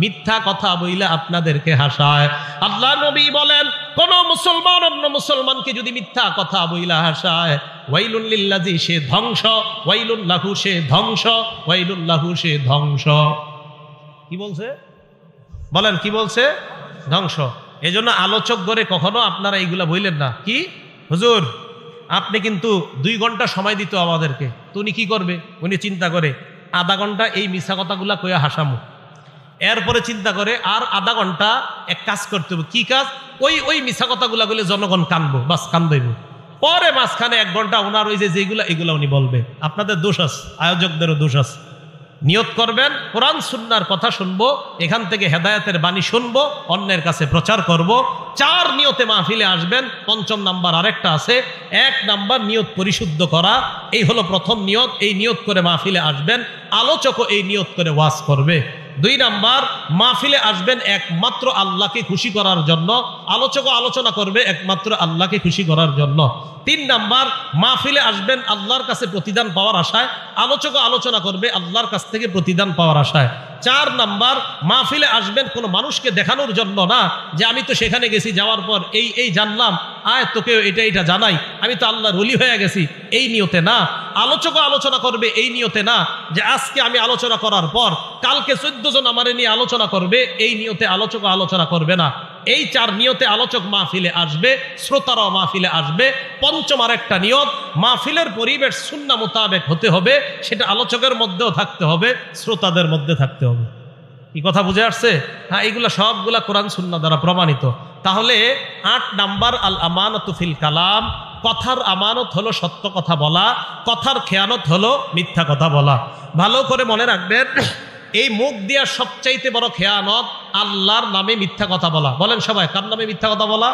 মিথ্যা কথা বইলা আপনাদেরকে হাসায়। আল্লাহ নবী বলেন, কোন মুসলমান অন্য মুসলমানকে যদি মিথ্যা কথা বইলা হাসায়, ওয়াইলুল লিল্লাযী, সে ধ্বংস, ওয়াইলুল লাহু, সে ধ্বংস, ওয়াইলুল লাহু, সে ধ্বংস। কি বলছে? বলেন কি বলছে? ধ্বংস। এজন্য আলোচক গড়ে কখনো আপনারা এইগুলা বইলেন না। কি হুজুর, আপনি কিন্তু 2 ঘন্টা সময় দিত আমাদেরকে, তো উনি কি করবে? উনি চিন্তা করে আধা ঘন্টা এই মিছা কথাগুলা কইয়া হাসামু, এরপরে চিন্তা করে আর আধা ঘন্টা এক কাজ করতে হবে। কি কাজ? ওই মিছা কথাগুলা বলে জনগণ কানবো, বাস কান্দইব। পরে মাঝখানে 1 ঘন্টা ওনার ওই যেগুলা এগুলা উনি বলবে। আপনাদের দোষ আছে, আয়োজকদেরও দোষ আছে। নিয়ত করবেন কোরআন সুন্নাহর কথা শুনবো, এখান থেকে হেদায়েতের বাণী শুনবো, অন্যের কাছে প্রচার করব। 4 নিয়তে মাহফিলে আসবেন। 5ম নাম্বার আরেকটা আছে, 1 নাম্বার নিয়ত পরিশুদ্ধ করা। এই হলো প্রথম নিয়ত। এই নিয়ত করে মাহফিলে আসবেন, আলোচকও এই নিয়ত করে ওয়াজ করবে। 2 নাম্বার, মাহফিলে আসবেন একমাত্র আল্লাহকে খুশি করার জন্য, আলোচকও আলোচনা করবে একমাত্র আল্লাহকে খুশি করার জন্য। 3 নাম্বার, মাহফিলে আসবেন আল্লাহর কাছে প্রতিদান পাওয়ার আশায়, আলোচকও আলোচনা করবে আল্লাহর কাছ থেকে প্রতিদান পাওয়ার আশায়। 4 নাম্বার, মাহফিলে আসবেন কোনো মানুষকে দেখানোর জন্য না, যে আমি তো সেখানে গেছি, যাওয়ার পর এই জানলাম, আয় তোকেও এটা জানাই, আমি তো আল্লাহর ওলি হয়ে গেছি, এই নিয়তে না। আলোচকও আলোচনা করবে এই নিয়তে না, যে আজকে আমি আলোচনা করার পর কালকে 14 জন আমারে নিয়ে আলোচনা করবে, এই নিয়তে আলোচকও আলোচনা করবে না। এই 4 নিয়তে আলোচক মাহফিলে আসবে, শ্রোতারাও মাহফিলে আসবে। 5ম আরেকটা নিয়ত, মাহফিলের পরিবেশ সুন্নাহ মোতাবেক হতে হবে, সেটা আলোচকের মধ্যেও থাকতে হবে, শ্রোতাদের মধ্যে থাকতে হবে। কি কথা বুঝে আসছে? হ্যাঁ, এইগুলা সবগুলা কোরআন সুন্নাহ দ্বারা প্রমাণিত। তাহলে 8 নাম্বার, আল আমানাতু ফিল কালাম, কথার আমানত হলো সত্য কথা বলা, কথার খেয়ানত হলো মিথ্যা কথা বলা। ভালো করে মনে রাখবেন, এই মুখ দিয়া সবচাইতে বড় খেয়ানত আল্লাহর নামে মিথ্যা কথা বলা। বলেন সবাই, কার নামে মিথ্যা কথা বলা?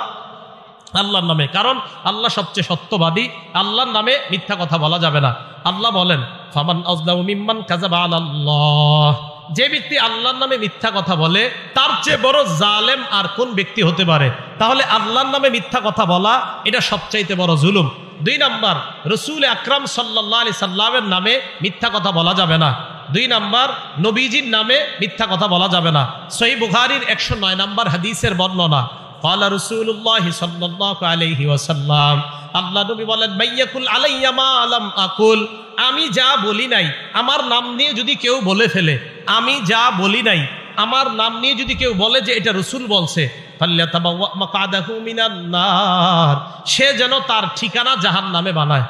আল্লাহর নামে। কারণ আল্লাহ সবচেয়ে সত্যবাদী, আল্লাহর নামে মিথ্যা কথা বলা যাবে না। আল্লাহ বলেন, ফামান আযলামু মিম্মান কাযাবা আলাল্লাহ, যে ব্যক্তি আল্লাহর নামে মিথ্যা কথা বলে তার চেয়ে বড় জালেম আর কোন ব্যক্তি হতে পারে? তাহলে আল্লাহর নামে মিথ্যা কথা বলা এটা সবচাইতে বড় জুলুম। 2 নাম্বার, রাসূল আকরাম সাল্লাল্লাহু আলাইহি সাল্লামের নামে মিথ্যা কথা বলা যাবে না। 2 নাম্বার, নবীজির নামে মিথ্যা কথা বলা যাবে না। সহিহ বুখারীর 109 নাম্বার হাদিসের বর্ণনা, ক্বালা রাসূলুল্লাহ সাল্লাল্লাহু আলাইহি ওয়াসাল্লাম, আল্লাহ নবী বলেন, মাইয়াকুল আলাইয়া মা লাম আকুল, আমি যা বলি নাই আমার নাম নিয়ে যদি কেউ বলে ফেলে, আমি যা বলি নাই আমার নাম নিয়ে যদি কেউ বলে যে এটা রাসূল বলছে, ফাল্যাতাবাওয়া মাকআদাহু মিনান নার, সে যেন তার ঠিকানা জাহান্নামে বানায়।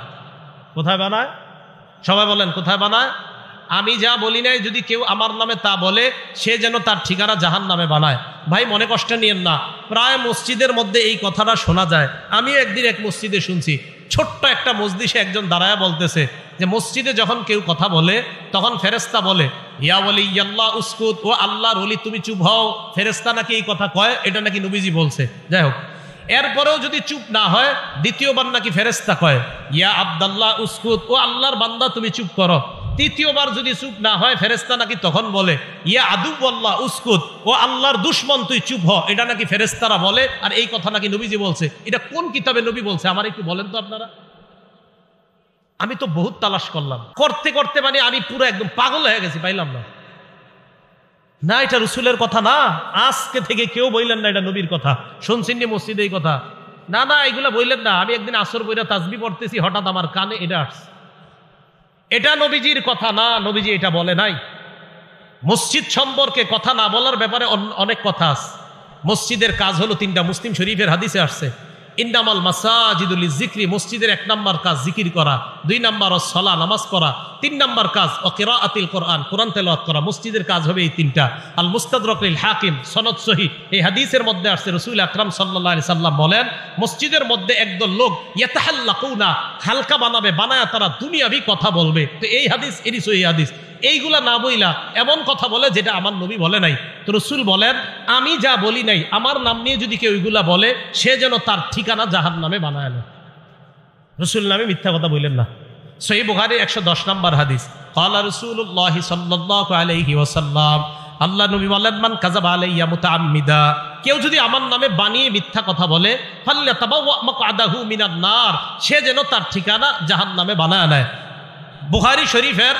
কোথায় বানায়? সবাই বলেন, কোথায় বানায়? আমি যা বলি নাই যদি কেউ আমার নামে তা বলে, সে যেন তার ঠিকানা জাহান্নামে বানায়। ভাই মনে কষ্ট নিয়েন না, প্রায় মসজিদের মধ্যে এই কথাটা শোনা যায়। আমি একদিন এক মসজিদে শুনছি, ছোট্ট একটা মজলিসে একজন দাঁড়ায়া বলতেছে যে মসজিদে যখন কেউ কথা বলে তখন ফেরেশতা বলে, ইয়া ওয়ালিয়াল্লাহ উসকুত, ও আল্লাহর ওলি তুমি চুপ হও। ফেরেশতা নাকি এই কথা কয়, এটা নাকি নবীজি বলছে। যাই হোক, এরপরেও যদি চুপ না হয়, দ্বিতীয়বার নাকি ফেরেশতা কয়, ইয়া আব্দুল্লাহ উসকুত, ও আল্লাহর বান্দা তুমি চুপ করো। তৃতীয়বার যদি চুপ না হয়, ফেরেশতা নাকি তখন বলে, ইয়া আদুওয়াল্লাহ উসকুত, ও আল্লাহর দুশমন তুই চুপ হ। এটা নাকি ফেরেশতারা বলে, আর এই কথা নাকি নবীজি বলছে। এটা কোন কিতাবে নবী বলছে আমার একটু বলেন তো আপনারা? আমি তো বহুত তালাশ করলাম, করতে করতে মানে আমি পুরো একদম পাগল হয়ে গেছি, পাইলাম না। না, এটা রসুলের কথা না, আজকে থেকে কেউ বললেন না এটা নবীর কথা। শুনছেন নি মসজিদে এই কথা? না না, এগুলা বললেন না। আমি একদিন আসর বইরা তাসবিহ পড়তেছি, হঠাৎ আমার কানে এটা আসছে। এটা নবীজির কথা না, নবীজি এটা বলে নাই। মসজিদ সম্পর্কে কথা না বলার ব্যাপারে অনেক কথা আছে। মসজিদের কাজ হলো তিনটা, মুসলিম শরীফের হাদিসে আসছে, ইন্নামাল মাসাজিদু লিযিকরি, মসজিদের 1 নাম্বার কাজ জিকির করা, 2 নাম্বার সালাত নামাজ পড়া, 3 নাম্বার কাজ কিরাআতুল কোরআন, কোরআন তেলাওয়াত করা। মসজিদের কাজ হবে এই তিনটা। আল মুস্তাদরাক লিল হাকিম, সনদ সহিহ, এই হাদিসের মধ্যে আসছে রাসূল আকরাম সাল্লাল্লাহু আলাইহি সাল্লাম বলেন, মসজিদের মধ্যে একদল লোক ইয়াতাহাল্লাকুনা, হালকা বানাবে, বানায়া তারা দুনিয়াবি কথা বলবে। তো এই হাদিস এরই সহিহ হাদিস। এইগুলা না বইলা এমন কথা বলে যেটা আমার নবী বলে নাই। তো রাসূল বলেন, আমি যা বলি নাই, আমার নাম নিয়ে যদি কেউ ওইগুলা বলে, সে যেন তার ঠিকানা জাহান্নামে বানায় না। রাসূল নামে মিথ্যা কথা বললেন না। সহিহ বুখারী 110 নম্বর হাদিস, ক্বালা রাসূলুল্লাহ সাল্লাল্লাহু আলাইহি ওয়াসাল্লাম, আল্লাহ নবী বলেন, মান কাযাবা আলাইয়া মুতাআম্মিদা, কেউ যদি আমার নামে বানিয়ে মিথ্যা কথা বলে, ফাল্যাতাবাওয়া মাকআদাহু মিনান নার, সে যেন তার ঠিকানা জাহান্নামে বানায় নেয়। বুখারী শরীফের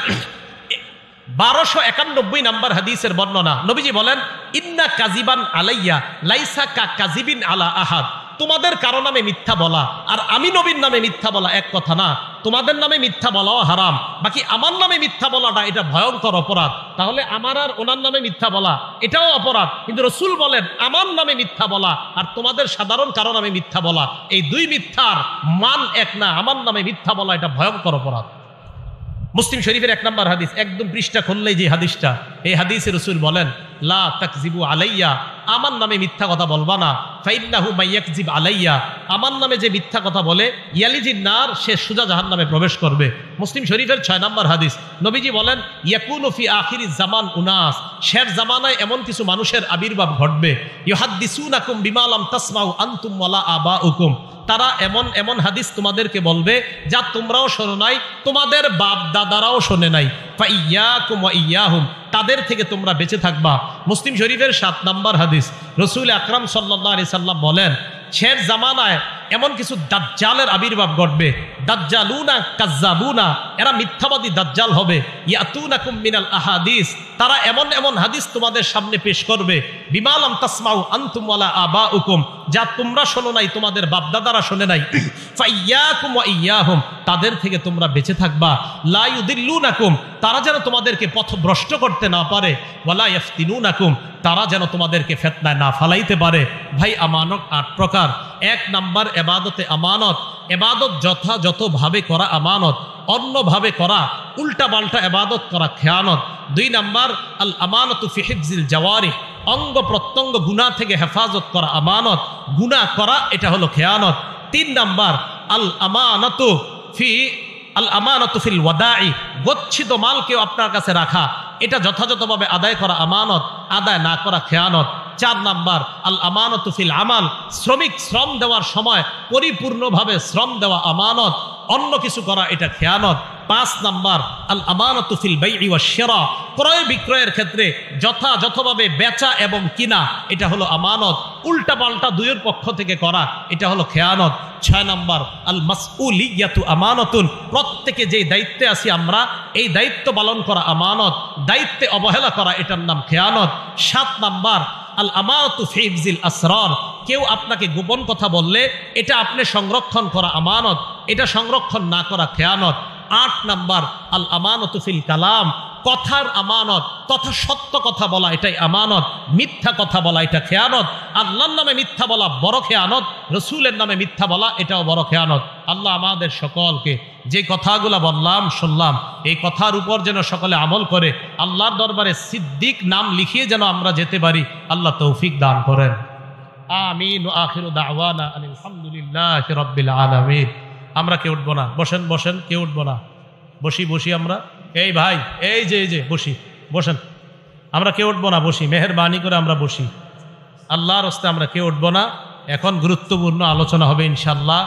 1291 নম্বর হাদিসের বর্ণনা, নবীজি বলেন, ইন্না কাযিবান আলাইয়া লাইসা কা কাযিবিন আলা আহাদ, তোমাদের কারো নামে মিথ্যা বলা আর আমি নবীর নামে মিথ্যা বলা এক কথা না। তোমাদের নামে মিথ্যা বলাও হারাম, বাকি আমার নামে মিথ্যা বলাটা এটা ভয়ঙ্কর অপরাধ। তাহলে আমার আর ওনার নামে মিথ্যা বলা এটাও অপরাধ, কিন্তু রাসূল বলেন আমার নামে মিথ্যা বলা আর তোমাদের সাধারণ কারো নামে মিথ্যা বলা, এই দুই মিথ্যার মান এক না। আমার নামে মিথ্যা বলা এটা ভয়ঙ্কর অপরাধ। মুসলিম শরীফের 1 নম্বর হাদিস, একদম পৃষ্ঠা খুললেই যে হাদিসটা, এই হাদিসে রাসূল বলেন, লা তাকযিবু আলাইয়া, আমার নামে মিথ্যা কথা বলবা না। ফাইন্নাহু মাইয়াকযিব আলাইয়া, আমার নামে যে মিথ্যা কথা বলে, ইয়ালিজিন নার, সে সোজা জাহান্নামে প্রবেশ করবে। মুসলিম শরীফের 6 নম্বর হাদিস, নবীজি বলেন, ইয়াকুনু ফি আখিরিজ জামান উনাস, শের জামানায় এমন কিছু মানুষের আবির্ভাব ঘটবে, ইউহাদ্দিসুনাকুম বিমা লাম তাসমাউ আনতুম ওয়ালা আবাউকুম, তারা এমন এমন হাদিস তোমাদেরকে বলবে যা তোমরাও শোনো নাই, তোমাদের বাপ দাদারাও শোনে নাই। ফাইয়াকুম ওয়া ইয়াহুম, তাদের থেকে তোমরা বেঁচে থাকবা। মুসলিম শরীফের 7 নম্বর হাদিস, রাসূল আকরাম সাল্লাল্লাহু আলাইহি সাল্লাম বলেন, শের জামানায় এমন কিছু দাজ্জালের আবির্ভাব ঘটবে, দাজ্জালুনা কাজ্জাবুনা, এরা মিথ্যাবাদী দাজ্জাল হবে। ইয়াতুনাকুম মিনাল আহাদিস, তারা এমন এমন হাদিস তোমাদের সামনে পেশ করবে, বিমা লাম তাসমাউ আনতুম ওয়ালা আবাউকুম, যা তোমরা শোনো নাই, তোমাদের বাপদাদারা শোনে নাই। ফাইয়াকুম ওয়া ইয়াহুম, তাদের থেকে তোমরা বেঁচে থাকবা। লা ইউদিল্লুনাকুম, তারা যেন তোমাদেরকে পথভ্রষ্ট করতে না পারে। ওয়ালা ইফতিনুনাকুম, তারা যেন তোমাদেরকে ফিতনায় না ফালাইতে পারে। ভাই, আমানত 8 প্রকার। 1 নাম্বার এবাদতে আমানত, এবাদত যথাযথভাবে করা আমানত, অন্যভাবে করা উল্টা পাল্টা এবাদত করা খেয়ানত। 2 নাম্বার আল আমানতু ফি হিফজিল জাওয়ারিহ, অঙ্গ প্রত্যঙ্গ গুনাহ থেকে হেফাজত করা আমানত, গুনাহ করা এটা হলো খেয়ানত। 3 নাম্বার আল আমানতু ফিল ওয়াদাই, গচ্ছিত মালকেও আপনার কাছে রাখা, এটা যথাযথভাবে আদায় করা আমানত, আদায় না করা খেয়ানত। 4 নাম্বার আল আমানতু ফিল আমাল, শ্রমিক শ্রম দেওয়ার সময় পরিপূর্ণভাবে শ্রম দেওয়া আমানত, অন্য কিছু করা এটা খেয়ানত। 5 নাম্বার আল আমানতু ফিল বাই'i ওয়াশ শিরা, ক্রয় বিক্রয়ের ক্ষেত্রে যথাযথভাবে বেচা এবং কিনা এটা হলো আমানত, উল্টা পাল্টা দুইয়ের পক্ষ থেকে করা এটা হলো খেয়ানত। 6 নাম্বার আল মাসউলিয়াতু আমানাতুন, প্রত্যেকে যে দায়িত্বে আছি আমরা, এই দায়িত্ব পালন করা আমানত, দায়িত্বে অবহেলা করা এটার নাম খেয়ানত। 7 নাম্বার আল আমানাতু ফি হিফজিল আসরার, কেউ আপনাকে গোপন কথা বললে এটা আপনি সংরক্ষণ করা আমানত, এটা সংরক্ষণ না করা খেয়ানত। 8 নাম্বার আল আমানতু ফিল কালাম, কথার আমানত, তথা সত্য কথা বলা এটাই আমানত, মিথ্যা কথা বলা এটা খেয়ানত। আল্লাহর নামে মিথ্যা বলা বড় খেয়ানত, রসুলের নামে মিথ্যা বলা এটাও বড় খেয়ানত। আল্লাহ আমাদের সকলকে যে কথাগুলো বললাম শুনলাম, এই কথার উপর যেন সকলে আমল করে আল্লাহর দরবারে সিদ্দিক নাম লিখিয়ে যেন আমরা যেতে পারি, আল্লাহ তৌফিক দান করেন। আমিন। আখিরু দাওয়ানা আলহামদুলিল্লাহি রাব্বিল আলামিন। আমরা কেউ উঠবো না, বসেন বসেন, কেউ উঠবো না, বসি আমরা। এই ভাই, এই যে বসেন, আমরা কেউ উঠবো না, বসি, মেহেরবানি করে আমরা বসি। আল্লাহর রাস্তায় আমরা কেউ উঠবো না। এখন গুরুত্বপূর্ণ আলোচনা হবে ইনশাআল্লাহ।